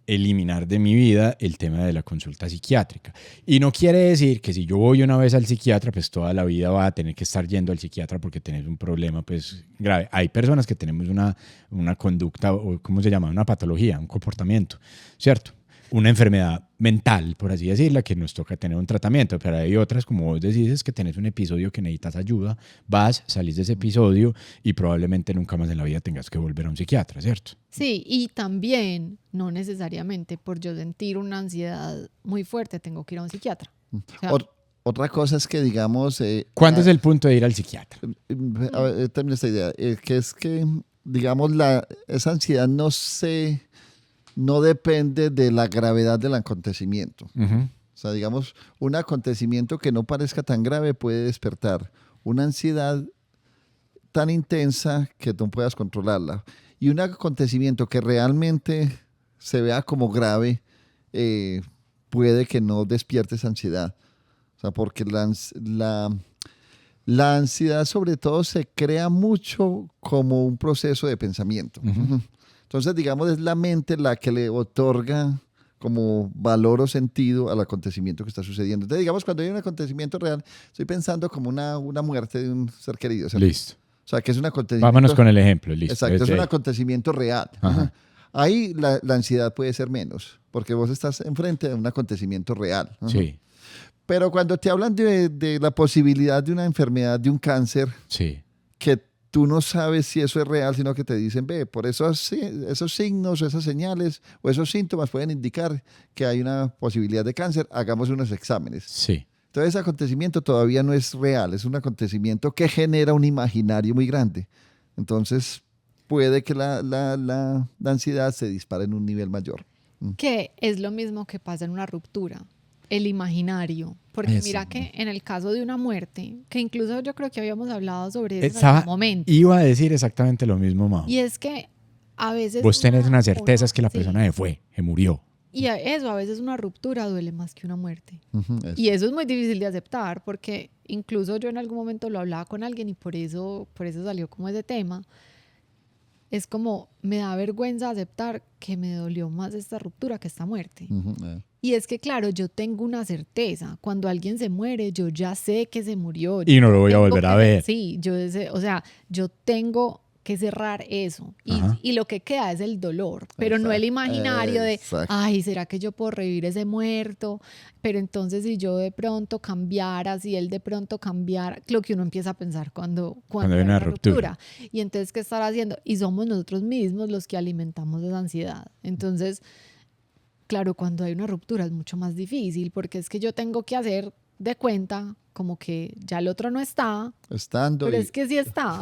S2: eliminar de mi vida el tema de la consulta psiquiátrica. Y no quiere decir que si yo voy una vez al psiquiatra, pues toda la vida va a tener que estar yendo al psiquiatra porque tenés un problema pues grave. Hay personas que tenemos una conducta, o ¿cómo se llama? Una patología, un comportamiento, ¿cierto? Una enfermedad mental, por así decirla, que nos toca tener un tratamiento, pero hay otras, como vos decís, es que tenés un episodio que necesitas ayuda, salís de ese episodio y probablemente nunca más en la vida tengas que volver a un psiquiatra, ¿cierto?
S1: Sí, y también no necesariamente por yo sentir una ansiedad muy fuerte tengo que ir a un psiquiatra. O sea,
S3: Otra cosa es que, digamos...
S2: ¿Cuándo es el punto de ir al psiquiatra?
S3: A ver, también esta idea, digamos, esa ansiedad no depende de la gravedad del acontecimiento.
S2: Uh-huh.
S3: O sea, digamos, un acontecimiento que no parezca tan grave puede despertar una ansiedad tan intensa que no puedas controlarla. Y un acontecimiento que realmente se vea como grave puede que no despierte esa ansiedad. O sea, porque la ansiedad sobre todo se crea mucho como un proceso de pensamiento.
S2: Uh-huh.
S3: Entonces, digamos, es la mente la que le otorga como valor o sentido al acontecimiento que está sucediendo. Entonces, digamos, cuando hay un acontecimiento real, estoy pensando como una muerte de un ser querido. ¿Cierto?
S2: Listo.
S3: O sea, que es un acontecimiento...
S2: Vámonos con el ejemplo, listo.
S3: Exacto, es un acontecimiento real.
S2: Ajá.
S3: Ahí la ansiedad puede ser menos, porque vos estás enfrente de un acontecimiento real. Ajá.
S2: Sí,
S3: Pero cuando te hablan de la posibilidad de una enfermedad, de un cáncer,
S2: sí.
S3: que tú no sabes si eso es real, sino que te dicen, ve, por esos signos, esas señales o esos síntomas pueden indicar que hay una posibilidad de cáncer, hagamos unos exámenes.
S2: Sí.
S3: Entonces ese acontecimiento todavía no es real, es un acontecimiento que genera un imaginario muy grande. Entonces puede que la ansiedad se dispare en un nivel mayor.
S1: Que es lo mismo que pasa en una ruptura, el imaginario. Porque
S2: Eso.
S1: mira que en el caso de una muerte, que incluso yo creo que habíamos hablado sobre eso en algún momento,
S2: Iba a decir exactamente lo mismo, Mao.
S1: y es que a veces
S2: Vos tenés una certeza es que la
S1: sí,
S2: persona se fue, se murió.
S1: y a veces una ruptura duele más que una muerte.
S3: Ujú, eso.
S1: Y eso es muy difícil de aceptar, porque incluso yo en algún momento lo hablaba con alguien y por eso salió como ese tema. Es como, me da vergüenza aceptar que me dolió más esta ruptura que esta muerte.
S3: Ujú,
S1: Y es que, claro, yo tengo una certeza. Cuando alguien se muere, yo ya sé que se murió.
S2: Y no lo voy a
S1: Tengo
S2: volver a
S1: que-
S2: ver.
S1: Sí, o sea, yo tengo que cerrar eso.
S2: Ajá.
S1: Y lo que queda es el dolor, pero no el
S3: Exacto,
S1: imaginario de,
S3: exacto.
S1: ay, ¿será que yo puedo revivir ese muerto? Pero entonces si yo de pronto cambiara, si él de pronto cambiara, lo que uno empieza a pensar cuando hay una ruptura. Y entonces, ¿qué estar haciendo? Y somos nosotros mismos los que alimentamos esa ansiedad. Entonces, claro, cuando hay una ruptura es mucho más difícil porque es que yo tengo que hacer de cuenta como que ya el otro no está,
S3: Estando
S1: pero
S3: y-
S1: es que sí está.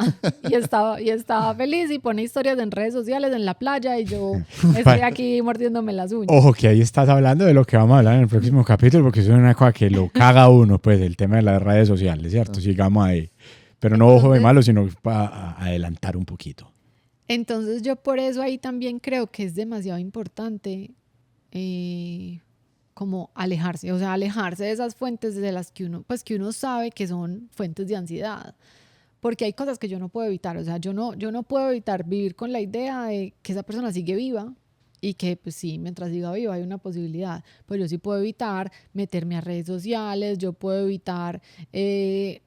S1: Y estaba feliz y pone historias en redes sociales en la playa y yo estoy aquí mordiéndome las uñas.
S2: Ojo, que ahí estás hablando de lo que vamos a hablar en el próximo capítulo, porque eso es una cosa que lo caga a uno, pues, el tema de las redes sociales, ¿cierto? Sigamos ahí. Pero no ojo de
S1: Entonces-
S2: malo, sino para adelantar un poquito.
S1: Entonces yo por eso ahí también creo que es demasiado importante como alejarse, o sea, alejarse de esas fuentes de las que uno sabe que son fuentes de ansiedad. Porque hay cosas que yo no puedo evitar, o sea, yo no puedo evitar vivir con la idea de que esa persona sigue viva y que, pues sí, mientras siga viva hay una posibilidad. Pues yo sí puedo evitar meterme a redes sociales, yo puedo evitar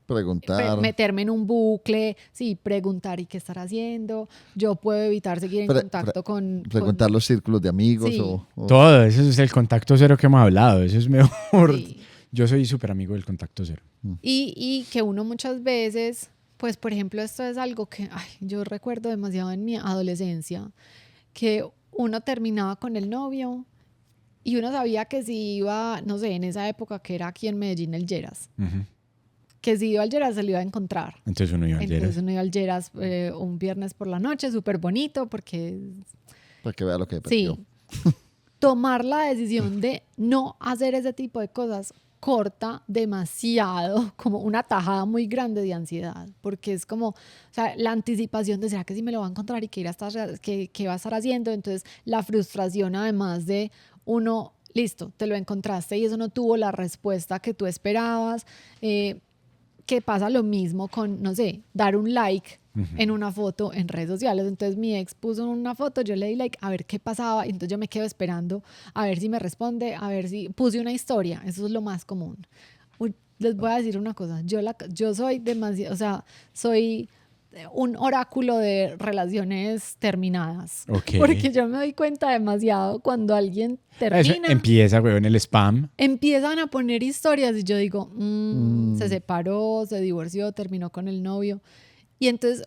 S3: preguntar.
S1: meterme en un bucle, sí, preguntar y qué estar haciendo. Yo puedo evitar seguir en
S3: Pre-
S1: contacto con...
S3: Preguntar los círculos de amigos
S1: Sí.
S3: o
S2: Todo, eso es el contacto cero que hemos hablado, eso es mejor.
S1: Sí.
S2: Yo soy súper amigo del contacto cero.
S1: Y que uno muchas veces, pues por ejemplo, esto es algo que yo recuerdo demasiado en mi adolescencia, que uno terminaba con el novio y uno sabía que si iba, no sé, en esa época que era aquí en Medellín el Lleras,
S2: Ujú.
S1: que si iba al Lleras se lo iba a encontrar.
S2: Entonces uno iba al
S1: Entonces
S2: Lleras.
S1: uno iba al Lleras un viernes por la noche, súper bonito, porque
S3: para que vea lo que
S1: sí,
S3: perdió.
S1: tomar la decisión de no hacer ese tipo de cosas corta demasiado, como una tajada muy grande de ansiedad, porque es como, o sea, la anticipación de será que sí me lo va a encontrar y qué va a estar haciendo, entonces la frustración además de uno, listo, te lo encontraste y eso no tuvo la respuesta que tú esperabas, que pasa lo mismo con, no sé, dar un like en una foto en redes sociales. Entonces mi ex puso una foto, yo le di like a ver qué pasaba y entonces yo me quedo esperando a ver si me responde, a ver si puse una historia, eso es lo más común. Uy, les voy a decir una cosa, yo soy demasiado, o sea, soy un oráculo de relaciones terminadas,
S2: Ok.
S1: porque yo me doy cuenta demasiado cuando alguien
S2: Eso
S1: termina.
S2: empieza, güey, en el spam.
S1: Empiezan a poner historias y yo digo, se separó, se divorció, terminó con el novio. Y entonces,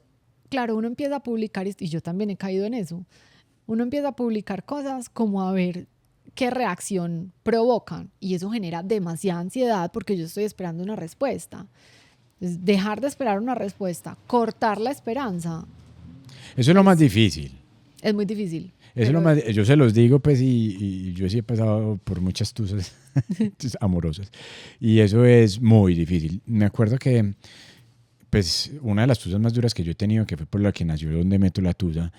S1: claro, uno empieza a publicar, y yo también he caído en eso, uno empieza a publicar cosas como a ver qué reacción provocan. Y eso genera demasiada ansiedad porque yo estoy esperando una respuesta. Entonces, dejar de esperar una respuesta, cortar la esperanza,
S2: Eso es lo más difícil.
S1: es muy difícil.
S2: Eso es lo
S1: Pero-
S2: más, yo se los digo, pues, y yo sí he pasado por muchas tusas amorosas. Y eso es muy difícil. Me acuerdo que, pues, una de las tusas más duras que yo he tenido, que fue por la que nació Donde Meto la Tusa,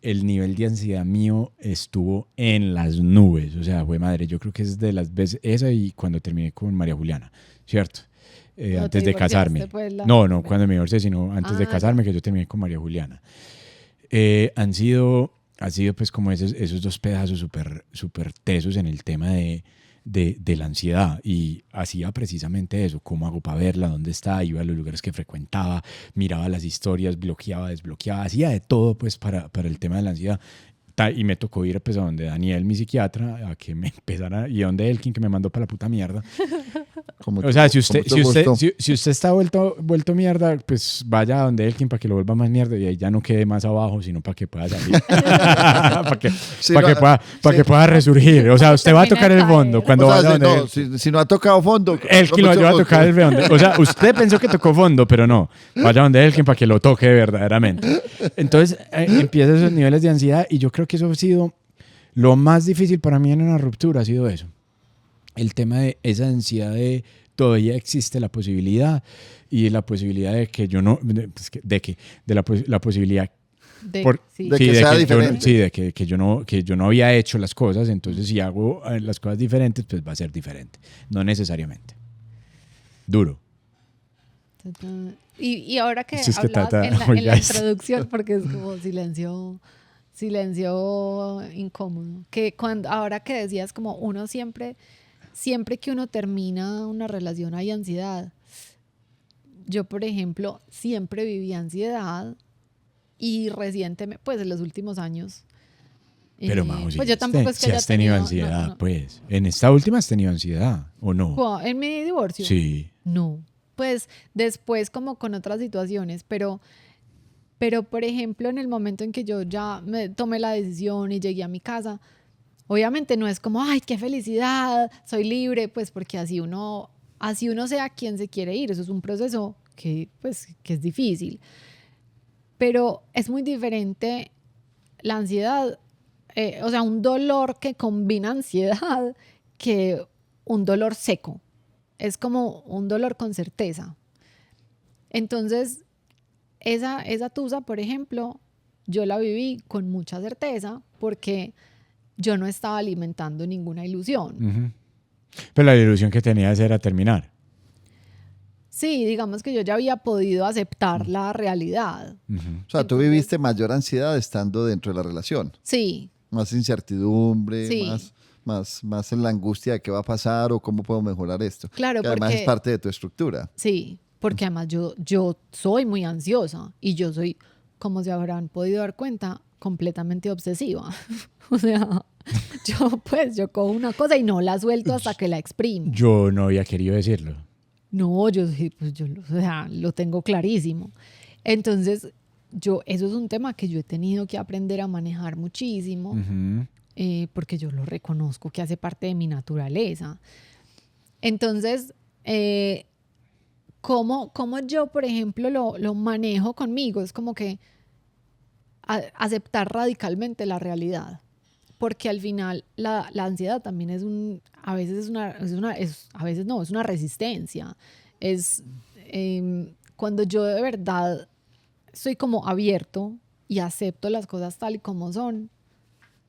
S2: el nivel de ansiedad mío estuvo en las nubes. O sea, fue madre, yo creo que es de las veces, esa y cuando terminé con María Juliana, ¿cierto?
S1: Cuando
S2: Antes
S1: te
S2: de
S1: divorciaste,
S2: casarme.
S1: pues,
S2: No, cuando me divorcié, sino antes de
S1: Ah,
S2: casarme,
S1: ya.
S2: que yo terminé con María Juliana. Han sido pues como esos dos pedazos súper tesos en el tema de la ansiedad, y hacía precisamente eso, cómo hago para verla, dónde está, iba a los lugares que frecuentaba, miraba las historias, bloqueaba, desbloqueaba, hacía de todo pues para el tema de la ansiedad. Y me tocó ir pues, a donde Daniel, mi psiquiatra, a que me empezara, y donde Elkin, que me mandó para la puta mierda. O sea, si usted está vuelto mierda, pues vaya a donde Elkin para que lo vuelva más mierda y ahí ya no quede más abajo, sino para que pueda salir. para que pueda resurgir. O sea, usted va a tocar el fondo cuando vaya donde
S3: si no ha tocado fondo.
S2: Elkin lo ayuda a tocar el fondo. O sea, usted pensó que tocó fondo, pero no. Vaya donde Elkin para que lo toque verdaderamente. Entonces, empieza esos niveles de ansiedad y yo creo que eso ha sido lo más difícil para mí en una ruptura, ha sido eso. El tema de esa ansiedad de todavía existe la posibilidad y la posibilidad de que yo no, la posibilidad
S1: De
S3: que sea diferente.
S2: De que yo no había hecho las cosas, entonces si hago las cosas diferentes, pues va a ser diferente. No necesariamente. Duro.
S1: Y ahora que
S2: Si es que
S1: hablabas en la introducción, porque es como silencio incómodo, que ahora que decías como uno siempre que uno termina una relación hay ansiedad. Yo, por ejemplo, siempre viví ansiedad y recientemente, pues en los últimos años.
S2: Pero Majo,
S1: pues yo tampoco es que
S2: si has tenido ansiedad, no. Pues. ¿En esta última has tenido ansiedad o no?
S1: ¿En mi divorcio?
S2: Sí.
S1: No. Pues después como con otras situaciones, pero por ejemplo, en el momento en que yo ya me tomé la decisión y llegué a mi casa, obviamente no es como, ay, qué felicidad, soy libre, pues porque así uno sea quien se quiere ir. Eso es un proceso que es difícil. Pero es muy diferente la ansiedad, o sea, un dolor que combina ansiedad que un dolor seco. Es como un dolor con certeza. Entonces, esa tusa, por ejemplo, yo la viví con mucha certeza porque yo no estaba alimentando ninguna ilusión.
S2: Uh-huh. Pero la ilusión que tenías era terminar.
S1: Sí, digamos que yo ya había podido aceptar la realidad.
S3: Uh-huh. O sea, tú viviste mayor ansiedad estando dentro de la relación.
S1: Sí.
S3: Más incertidumbre,
S1: sí.
S3: más en la angustia de qué va a pasar o cómo puedo mejorar esto.
S1: Claro,
S3: que además es parte de tu estructura.
S1: Sí, porque además yo soy muy ansiosa y yo soy, como se habrán podido dar cuenta, completamente obsesiva. O sea, yo cojo una cosa y no la suelto hasta que la exprimo.
S2: Yo no había querido decirlo.
S1: No, yo lo tengo clarísimo. Entonces, eso es un tema que yo he tenido que aprender a manejar muchísimo, uh-huh. Porque yo lo reconozco que hace parte de mi naturaleza. Entonces, ¿cómo yo, por ejemplo, lo manejo conmigo? Es como que aceptar radicalmente la realidad. Porque al final la ansiedad también es a veces es una resistencia. Es cuando yo de verdad soy como abierto y acepto las cosas tal y como son,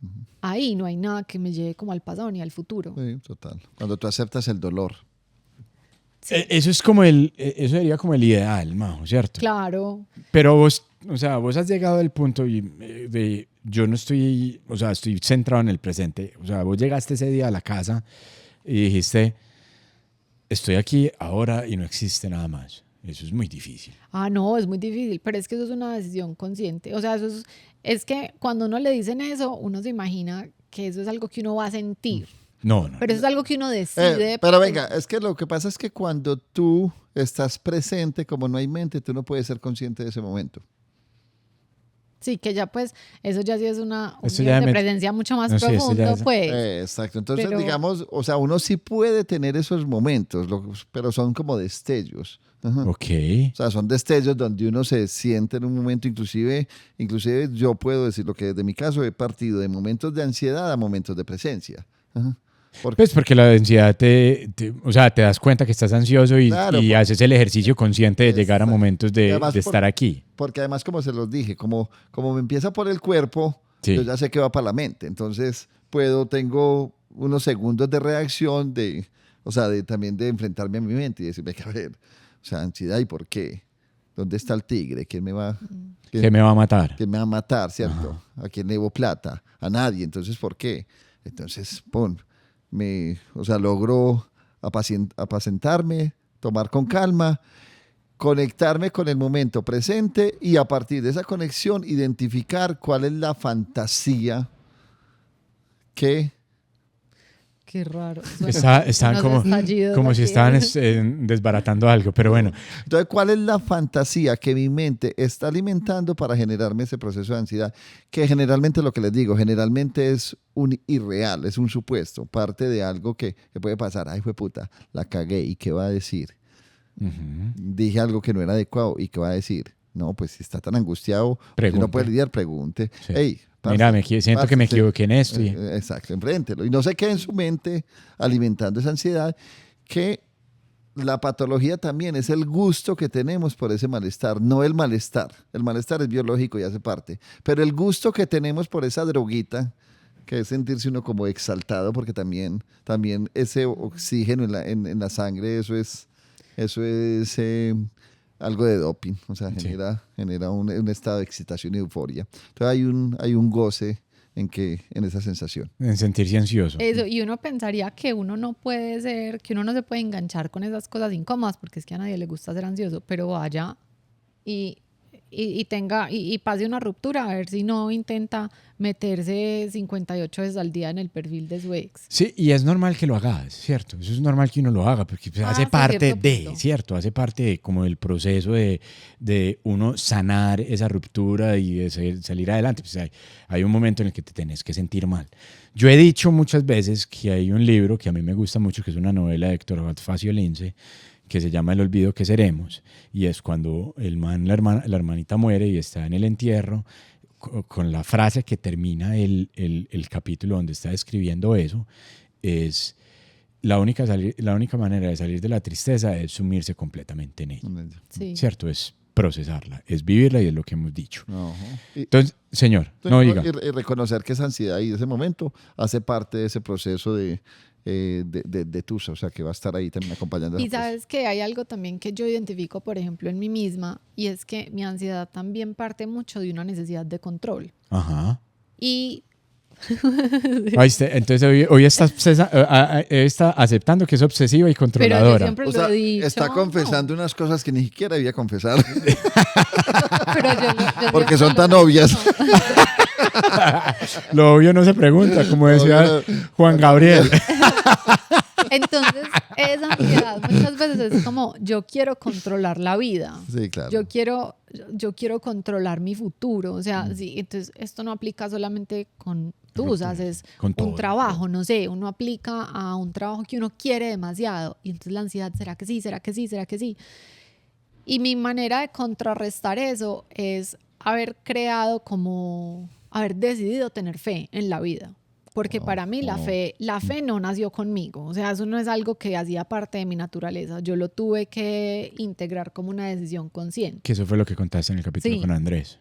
S1: uh-huh. Ahí no hay nada que me lleve como al pasado ni al futuro.
S3: Sí, total. Cuando tú aceptas el dolor.
S2: Sí. Eso sería como el ideal, Majo, ¿cierto?
S1: Claro.
S2: Pero vos has llegado al punto de yo no estoy, o sea, estoy centrado en el presente. O sea, vos llegaste ese día a la casa y dijiste, estoy aquí ahora y no existe nada más. Eso es muy difícil.
S1: No, es muy difícil, pero es que eso es una decisión consciente. O sea, es que cuando uno le dicen eso, uno se imagina que eso es algo que uno va a sentir.
S2: No.
S1: Pero eso es algo que uno decide.
S3: Pero venga, es que lo que pasa es que cuando tú estás presente, como no hay mente, tú no puedes ser consciente de ese momento.
S1: Sí, que ya pues, eso ya sí es un nivel de presencia mucho más profundo, pues.
S3: Exacto. Entonces, digamos, o sea, uno sí puede tener esos momentos, pero son como destellos. Ajá.
S2: Ok.
S3: O sea, son destellos donde uno se siente en un momento, inclusive yo puedo decir lo que desde mi caso he partido de momentos de ansiedad a momentos de presencia. Ajá.
S2: Porque la ansiedad te das cuenta que estás ansioso y haces el ejercicio consciente de llegar a momentos de estar aquí.
S3: Porque además, como se los dije, como me empieza por el cuerpo, sí. Yo ya sé que va para la mente. Entonces, tengo unos segundos de reacción también de enfrentarme a mi mente y decirme que, a ver, o sea, ansiedad, ¿y por qué? ¿Dónde está el tigre? ¿Quién me va
S2: a matar?
S3: ¿Quién me va a matar, cierto? Ajá. ¿A quién le debo plata? A nadie. Entonces, ¿por qué? Entonces, logro apacentarme, tomar con calma, conectarme con el momento presente y a partir de esa conexión identificar cuál es la fantasía que
S1: Qué raro.
S2: Estaban
S1: unos estallidos
S2: como si
S1: aquí.
S2: estaban desbaratando algo, pero bueno.
S3: Entonces, ¿cuál es la fantasía que mi mente está alimentando para generarme ese proceso de ansiedad? Que generalmente lo que les digo, generalmente es un irreal, es un supuesto, parte de algo que puede pasar. Ay, fue puta, la cagué, ¿y qué va a decir?
S2: Ujú.
S3: Dije algo que no era adecuado, ¿y qué va a decir? No, pues si está tan angustiado, si no
S2: Pregunte.
S3: puede lidiar, pregunte.
S2: Sí.
S3: Hey,
S2: Mira, siento que me
S3: sí.
S2: equivoqué en esto.
S3: Exacto, enfréntelo. Y no se quede en su mente alimentando esa ansiedad, que la patología también es el gusto que tenemos por ese malestar, no el malestar. El malestar es biológico y hace parte. Pero el gusto que tenemos por esa droguita, que es sentirse uno como exaltado, porque también ese oxígeno en la sangre, eso es algo de doping, o sea,
S2: Sí.
S3: genera un estado de excitación y euforia. Entonces hay un goce en esa sensación.
S2: En sentirse ansioso.
S1: Eso, y uno pensaría que uno no puede ser, que uno no se puede enganchar con esas cosas incómodas, porque es que a nadie le gusta ser ansioso, pero vaya y pase una ruptura, a ver si no intenta meterse 58 veces al día en el perfil de su ex.
S2: Sí, y es normal que lo hagas, ¿cierto? Eso es normal que uno lo haga, porque pues, hace
S1: Hasta
S2: parte
S1: cierto
S2: de,
S1: punto.
S2: ¿cierto? Hace parte de, como del proceso de uno sanar esa ruptura y de salir adelante. Pues hay un momento en el que te tenés que sentir mal. Yo he dicho muchas veces que hay un libro que a mí me gusta mucho, que es una novela de Héctor Abad Facio Lince, que se llama El olvido que seremos, y es cuando la hermanita muere y está en el entierro, con la frase que termina el capítulo donde está describiendo eso, es la única manera de salir de la tristeza es sumirse completamente en ella.
S1: Sí.
S2: ¿Cierto? Es procesarla, es vivirla y es lo que hemos dicho.
S3: Ajá. Y
S2: Entonces, señor, no diga.
S3: y reconocer que esa ansiedad y ese momento hace parte de ese proceso de Tusa, o sea, que va a estar ahí también acompañando.
S1: Y sabes que hay algo también que yo identifico, por ejemplo, en mí misma, y es que mi ansiedad también parte mucho de una necesidad de control.
S2: Ajá.
S1: Y
S2: Entonces hoy está aceptando que es obsesiva y
S1: pero yo
S2: controladora.
S1: siempre
S3: O
S1: lo
S3: sea,
S1: he dicho.
S3: está confesando unas cosas que ni siquiera debía confesar,
S1: Pero yo
S3: porque
S1: siempre
S3: son
S1: lo
S3: tan
S1: he
S3: obvias.
S1: dicho.
S2: Lo obvio no se pregunta, como decía
S3: No,
S2: Juan Gabriel.
S1: Entonces, esa ansiedad muchas veces es como, yo quiero controlar la vida.
S3: Sí, claro.
S1: Yo quiero controlar mi futuro. O sea, sí, entonces esto no aplica solamente con tusas, es
S2: Con todo,
S1: un trabajo, no sé, uno aplica a un trabajo que uno quiere demasiado. Y entonces la ansiedad, ¿será que sí? ¿Será que sí? ¿Será que sí? Y mi manera de contrarrestar eso es haber decidido tener fe en la vida. Porque para mí la fe no nació conmigo. O sea, eso no es algo que hacía parte de mi naturaleza. Yo lo tuve que integrar como una decisión consciente.
S2: Que eso fue lo que contaste en el capítulo
S1: Sí.
S2: con Andrés.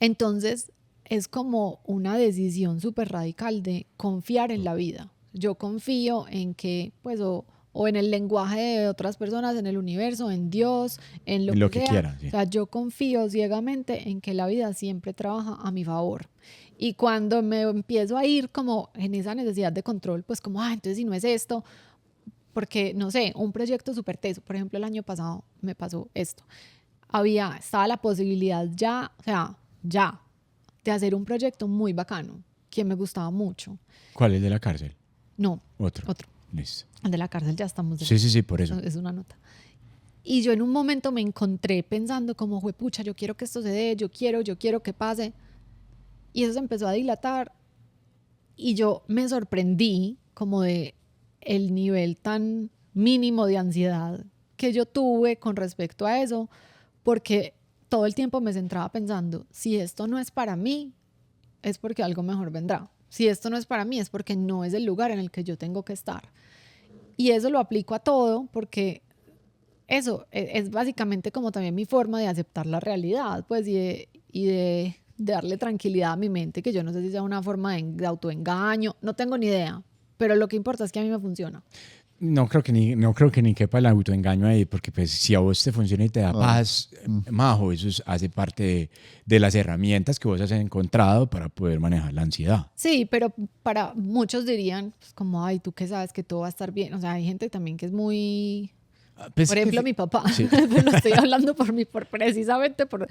S1: Entonces, es como una decisión súper radical de confiar en la vida. Yo confío en que, pues, o en el lenguaje de otras personas, en el universo, en Dios, en lo que sea.
S2: Quiera, sí.
S1: O sea, yo confío ciegamente en que la vida siempre trabaja a mi favor. Y cuando me empiezo a ir como en esa necesidad de control, pues como, entonces si no es esto, porque, no sé, un proyecto súper teso, por ejemplo, el año pasado me pasó esto. Estaba la posibilidad ya, de hacer un proyecto muy bacano, que me gustaba mucho.
S2: ¿Cuál? ¿El de la cárcel?
S1: No,
S2: Otro.
S1: otro.
S2: Listo.
S1: El de la cárcel ya estamos.
S2: Sí, por eso.
S1: Es una nota. Y yo en un momento me encontré pensando como, pucha, yo quiero que esto se dé, yo quiero que pase. Y eso se empezó a dilatar y yo me sorprendí como de el nivel tan mínimo de ansiedad que yo tuve con respecto a eso, porque todo el tiempo me centraba pensando, si esto no es para mí, es porque algo mejor vendrá. Si esto no es para mí, es porque no es el lugar en el que yo tengo que estar. Y eso lo aplico a todo porque eso es básicamente como también mi forma de aceptar la realidad, pues, y de darle tranquilidad a mi mente, que yo no sé si sea una forma de autoengaño, no tengo ni idea, pero lo que importa es que a mí me funciona.
S2: No creo que ni quepa el autoengaño ahí, porque pues si a vos te funciona y te da paz, Majo, eso hace parte de las herramientas que vos has encontrado para poder manejar la ansiedad.
S1: Sí, pero para muchos dirían, pues como, ¿tú qué sabes que todo va a estar bien? O sea, hay gente también que es muy
S2: Pues
S1: Por ejemplo, mi papá,
S2: Sí.
S1: lo estoy hablando precisamente por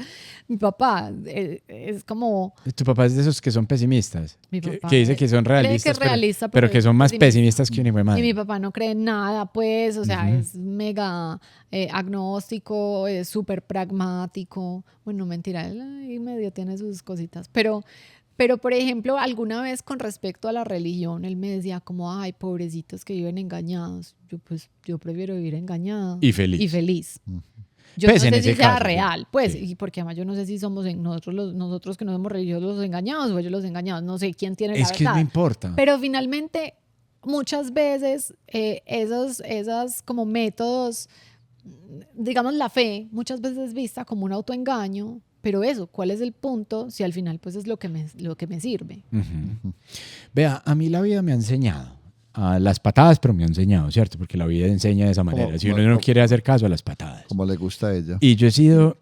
S1: mi papá, es como
S2: Tu papá es de esos que son pesimistas,
S1: mi
S2: que,
S1: papá
S2: que dice que son
S1: cree que
S2: realistas,
S1: es realista,
S2: pero que
S1: es
S2: son más
S1: pesimista.
S2: pesimistas que un hijo de
S1: Y mi
S2: madre.
S1: papá no cree en nada, pues, o sea,
S2: Ujú.
S1: es mega agnóstico, es súper pragmático. Bueno, mentira, él ahí medio tiene sus cositas. Pero, por ejemplo, alguna vez con respecto a la religión, él me decía como, ay, pobrecitos que viven engañados. Yo prefiero vivir engañado
S2: Y feliz.
S1: y feliz. Yo
S2: Pues
S1: no
S2: en
S1: sé si
S2: ese
S1: sea
S2: caso, sí.
S1: real, pues,
S2: Sí.
S1: y porque además yo no sé si somos nosotros que no somos religiosos los engañados o ellos los engañados, no sé quién tiene la
S2: Es que no
S1: verdad.
S2: importa.
S1: Pero finalmente, muchas veces esos como métodos, digamos la fe, muchas veces es vista como un autoengaño, pero eso, ¿cuál es el punto? Si al final pues es lo que me sirve.
S2: Ujú. Vea, a mí la vida me ha enseñado. A las patadas, pero me ha enseñado, ¿cierto? Porque la vida enseña de esa manera. Si uno no quiere hacer caso a las patadas.
S3: Como le gusta a ella.
S2: Y yo he sido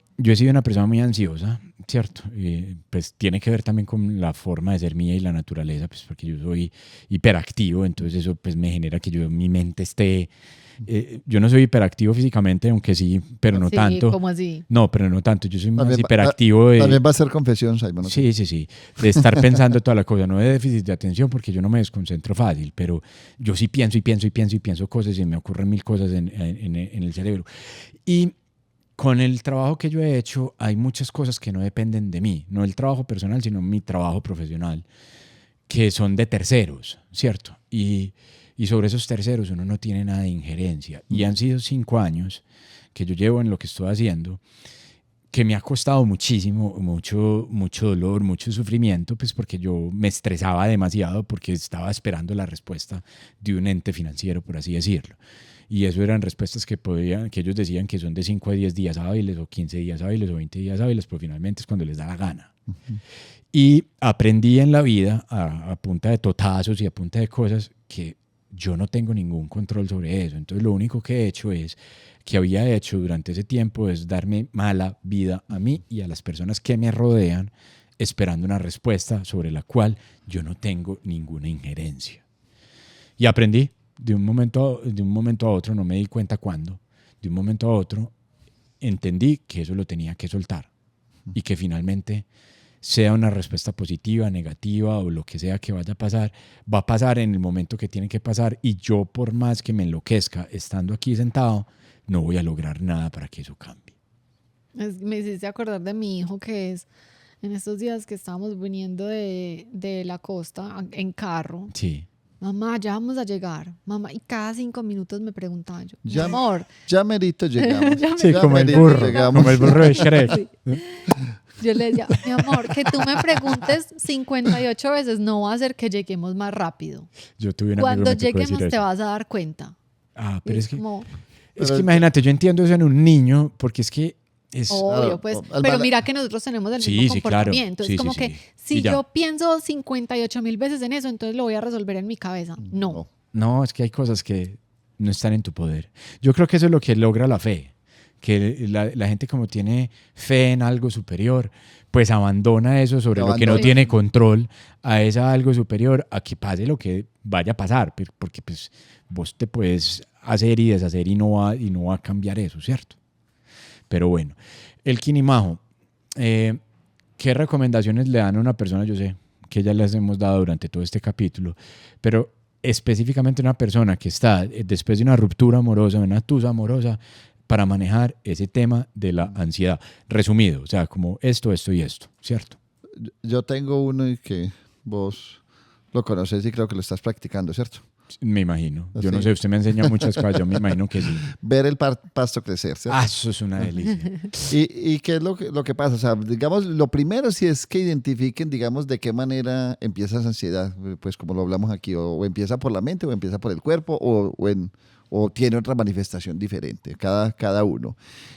S2: una persona muy ansiosa, ¿cierto? Y pues tiene que ver también con la forma de ser mía y la naturaleza, pues porque yo soy hiperactivo, entonces eso pues me genera que mi mente esté... yo no soy hiperactivo físicamente, aunque sí, pero no
S1: Sí,
S2: tanto.
S1: ¿cómo así?
S2: No, pero no tanto. Yo soy más
S3: También
S2: hiperactivo de...
S3: También va a ser confesión, Simon.
S2: Sí, sí, sí. De estar pensando toda la cosa. No de déficit de atención porque yo no me desconcentro fácil, pero yo sí pienso y pienso y pienso y pienso cosas y me ocurren mil cosas en el cerebro. Y con el trabajo que yo he hecho hay muchas cosas que no dependen de mí. No el trabajo personal, sino mi trabajo profesional, que son de terceros, ¿cierto? Y sobre esos terceros uno no tiene nada de injerencia. Y han sido 5 años que yo llevo en lo que estoy haciendo, que me ha costado muchísimo, mucho dolor, mucho sufrimiento, pues porque yo me estresaba demasiado porque estaba esperando la respuesta de un ente financiero, por así decirlo. Y eso eran respuestas que ellos decían que son de 5 a 10 días hábiles, o 15 días hábiles, o 20 días hábiles, pero finalmente es cuando les da la gana. Uh-huh. Y aprendí en la vida, a punta de totazos y a punta de cosas, que yo no tengo ningún control sobre eso. Entonces lo único que he hecho que había hecho durante ese tiempo es darme mala vida a mí y a las personas que me rodean, esperando una respuesta sobre la cual yo no tengo ninguna injerencia. Y aprendí de un momento a otro, no me di cuenta cuándo, de un momento a otro entendí que eso lo tenía que soltar y que finalmente, sea una respuesta positiva, negativa o lo que sea que vaya a pasar, va a pasar en el momento que tiene que pasar, y yo, por más que me enloquezca estando aquí sentado, no voy a lograr nada para que eso cambie.
S1: Me hiciste acordar de mi hijo, que es en estos días que estábamos viniendo de la costa en carro.
S2: Sí.
S1: Mamá, ya vamos a llegar. Mamá, y cada 5 minutos me preguntaba yo, mi amor.
S3: Ya merito llegamos.
S2: Sí, como el burro, como el burro de Shrek.
S1: Sí. Yo le decía, mi amor, que tú me preguntes 58 veces no va a hacer que lleguemos más rápido.
S2: Yo tuve una
S1: Cuando lleguemos te vas a dar cuenta.
S2: Pero es que,
S1: como...
S2: es que imagínate, yo entiendo eso en un niño, porque es que es...
S1: Obvio, pues, pero mira que nosotros tenemos el mismo comportamiento.
S2: Claro.
S1: Es como que si yo pienso 58,000 veces en eso, entonces lo voy a resolver en mi cabeza.
S2: No, es que hay cosas que no están en tu poder. Yo creo que eso es lo que logra la fe. Que la gente, como tiene fe en algo superior, pues abandona eso sobre lo que no tiene control, a esa algo superior, a que pase lo que vaya a pasar, porque pues vos te puedes hacer y deshacer y no va a cambiar eso, ¿cierto? Pero bueno, el Kinimajo, ¿qué recomendaciones le dan a una persona? Yo sé que ya les hemos dado durante todo este capítulo, pero específicamente a una persona que está después de una ruptura amorosa, de una tusa amorosa, para manejar ese tema de la ansiedad. Resumido, o sea, como esto y esto, ¿cierto?
S3: Yo tengo uno y que vos lo conoces y creo que lo estás practicando, ¿cierto?
S2: Me imagino. Yo no sé, usted me enseña muchas cosas, yo me imagino que sí.
S3: Ver el pasto crecer, ¿cierto?
S2: Eso es una delicia.
S3: ¿Y qué es lo que pasa? O sea, digamos, lo primero sí es que identifiquen, digamos, de qué manera empieza esa ansiedad, pues como lo hablamos aquí, o empieza por la mente, o empieza por el cuerpo, o tiene otra manifestación diferente, cada uno.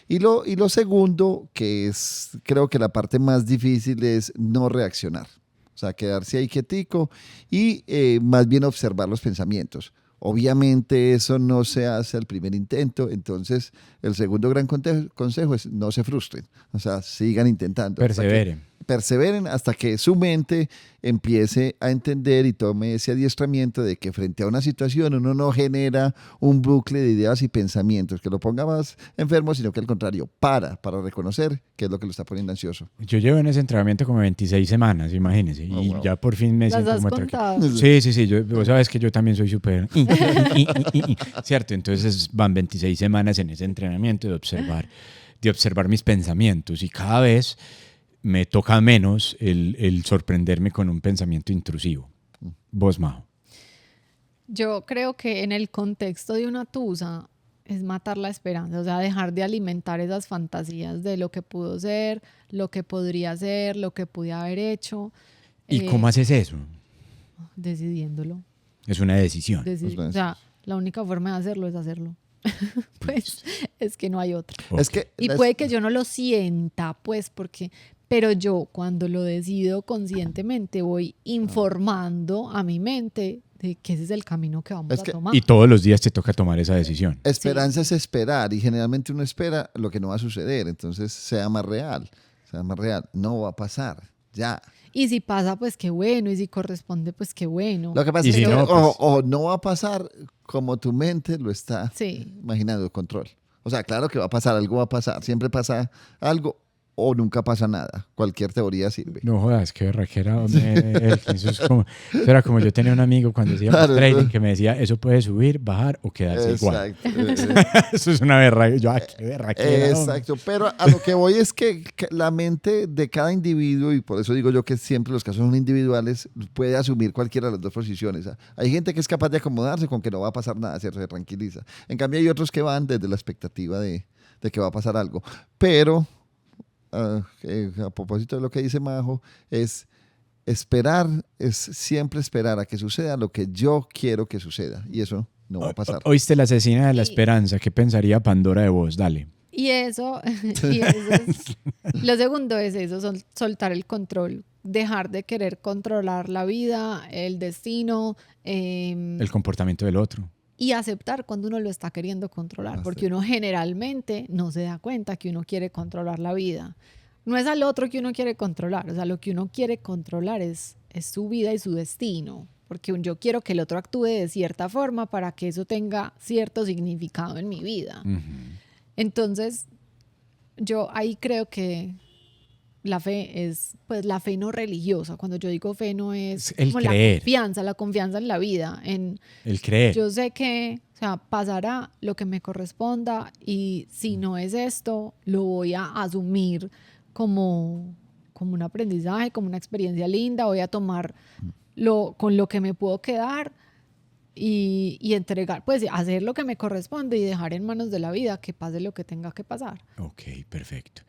S3: Y lo segundo, que es creo que la parte más difícil, es no reaccionar. O sea, quedarse ahí quietico y más bien observar los pensamientos. Obviamente eso no se hace al primer intento, entonces el segundo gran consejo es no se frustren. O sea, sigan intentando.
S2: Perseveren.
S3: perseveren hasta que su mente empiece a entender y tome ese adiestramiento de que frente a una situación uno no genera un bucle de ideas y pensamientos que lo ponga más enfermo, sino que al contrario, para reconocer qué es lo que lo está poniendo ansioso.
S2: Yo llevo en ese entrenamiento como 26 semanas, imagínense, y
S3: wow.
S2: ya por fin me
S1: ¿Las
S2: siento
S1: has
S2: como
S1: contado?
S2: Sí, vos sabes que yo también soy súper... ¿Cierto? Entonces van 26 semanas en ese entrenamiento de observar mis pensamientos y cada vez me toca menos el sorprenderme con un pensamiento intrusivo. Vos, Majo.
S1: Yo creo que en el contexto de una tusa es matar la esperanza, o sea, dejar de alimentar esas fantasías de lo que pudo ser, lo que podría ser, lo que pude haber hecho.
S2: ¿Y cómo haces eso?
S1: Decidiéndolo.
S2: Es una decisión.
S1: O sea, la única forma de hacerlo es hacerlo. Pues es que no hay otra.
S2: Okay.
S3: Es que
S1: Y puede que yo no lo sienta, pues, pero yo cuando lo decido conscientemente voy informando a mi mente de que ese es el camino que vamos a tomar.
S2: Y todos los días te toca tomar esa decisión.
S3: Esperanza es esperar y generalmente uno espera lo que no va a suceder, entonces sea más real, no va a pasar, ya.
S1: Y si pasa, pues qué bueno, y si corresponde, pues qué bueno.
S3: Lo que pasa
S2: Y
S3: es
S2: si
S3: que
S2: no, pues-
S3: o no va a pasar como tu mente lo está imaginando, control. O sea, claro que va a pasar, algo va a pasar, siempre pasa algo o nunca pasa nada. Cualquier teoría sirve.
S2: No jodas, qué berraquera, hombre. Eso era como yo tenía un amigo cuando hacíamos
S3: Claro,
S2: trading que me decía, eso puede subir, bajar o quedarse igual.
S3: Exacto.
S2: Eso es una berraquera. Yo, qué berraquera.
S3: Exacto, pero a lo que voy es que la mente de cada individuo, y por eso digo yo que siempre los casos son individuales, puede asumir cualquiera de las dos posiciones. Hay gente que es capaz de acomodarse con que no va a pasar nada, se tranquiliza. En cambio hay otros que van desde la expectativa de que va a pasar algo. Pero a propósito de lo que dice Majo, es siempre esperar a que suceda lo que yo quiero que suceda, y eso no va a pasar.
S2: Oíste la asesina de la esperanza. ¿Qué pensaría Pandora de vos? Dale.
S1: Y eso lo segundo es eso, soltar el control, dejar de querer controlar la vida, el destino.
S2: El comportamiento del otro.
S1: Y aceptar cuando uno lo está queriendo controlar, porque uno generalmente no se da cuenta que uno quiere controlar la vida. No es al otro que uno quiere controlar, o sea, lo que uno quiere controlar es su vida y su destino, porque yo quiero que el otro actúe de cierta forma para que eso tenga cierto significado en mi vida.
S2: Uh-huh.
S1: Entonces, yo ahí creo que la fe es, pues la fe no religiosa. Cuando yo digo fe no es
S2: el
S1: como
S2: creer.
S1: La confianza en la vida, en
S2: el creer.
S1: Yo sé que, o sea, pasará lo que me corresponda y si no es esto, lo voy a asumir como un aprendizaje, como una experiencia linda, voy a tomar con lo que me puedo quedar y entregar, pues hacer lo que me corresponde y dejar en manos de la vida que pase lo que tenga que pasar.
S2: Ok, perfecto.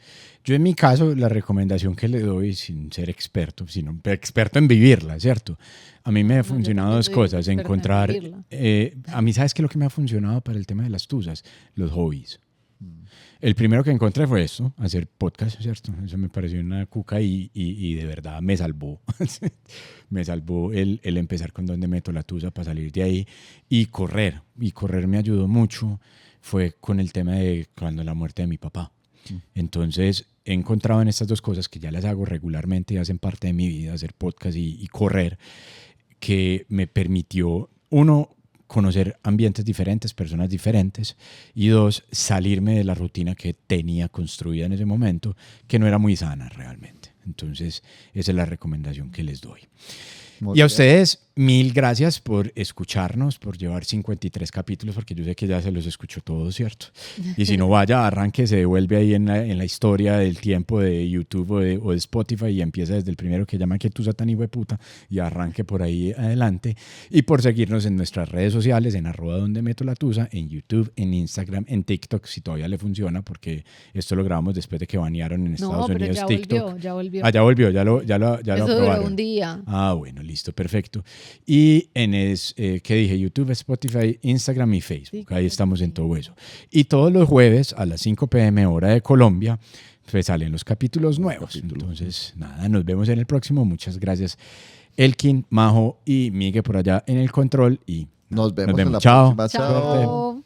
S2: Yo en mi caso, la recomendación que le doy, sin ser experto, sino experto en vivirla, ¿cierto? A mí me ha funcionado dos cosas. Encontrar, a mí, ¿sabes qué es lo que me ha funcionado para el tema de las tusas? Los hobbies. El primero que encontré fue esto, hacer podcast, ¿cierto? Eso me pareció una cuca y de verdad me salvó. Me salvó el empezar con Donde Meto la Tusa para salir de ahí y correr. Y correr me ayudó mucho. Fue con el tema de cuando la muerte de mi papá. Entonces he encontrado en estas dos cosas que ya las hago regularmente y hacen parte de mi vida, hacer podcast y correr, que me permitió, uno, conocer ambientes diferentes, personas diferentes, y dos, salirme de la rutina que tenía construida en ese momento, que no era muy sana realmente. Entonces, esa es la recomendación que les doy. Y a ustedes, mil gracias por escucharnos, por llevar 53 capítulos, porque yo sé que ya se los escuchó todos, ¿cierto? Y si no, vaya, arranque, se devuelve ahí en la historia del tiempo de YouTube o de Spotify y empieza desde el primero que llama que tú satán hijo de puta y arranque por ahí adelante. Y por seguirnos en nuestras redes sociales, en @dondemetolatusa, en YouTube, en Instagram, en TikTok, si todavía le funciona, porque esto lo grabamos después de que banearon en Estados Unidos
S1: ya
S2: TikTok.
S1: ya volvió.
S2: Ah, ya volvió, ya lo
S1: Eso
S2: aprobaron.
S1: duró un día.
S2: Ah, bueno, listo, perfecto. Y en ¿qué dije? YouTube, Spotify, Instagram y Facebook.
S1: Sí,
S2: ahí estamos en todo eso. Y todos los jueves a las 5 p.m. hora de Colombia pues salen los capítulos nuevos. Entonces, nada, nos vemos en el próximo. Muchas gracias, Elkin, Majo y Miguel por allá en el control. Y
S3: nos vemos en la
S2: Chao.
S3: próxima.
S1: Chao.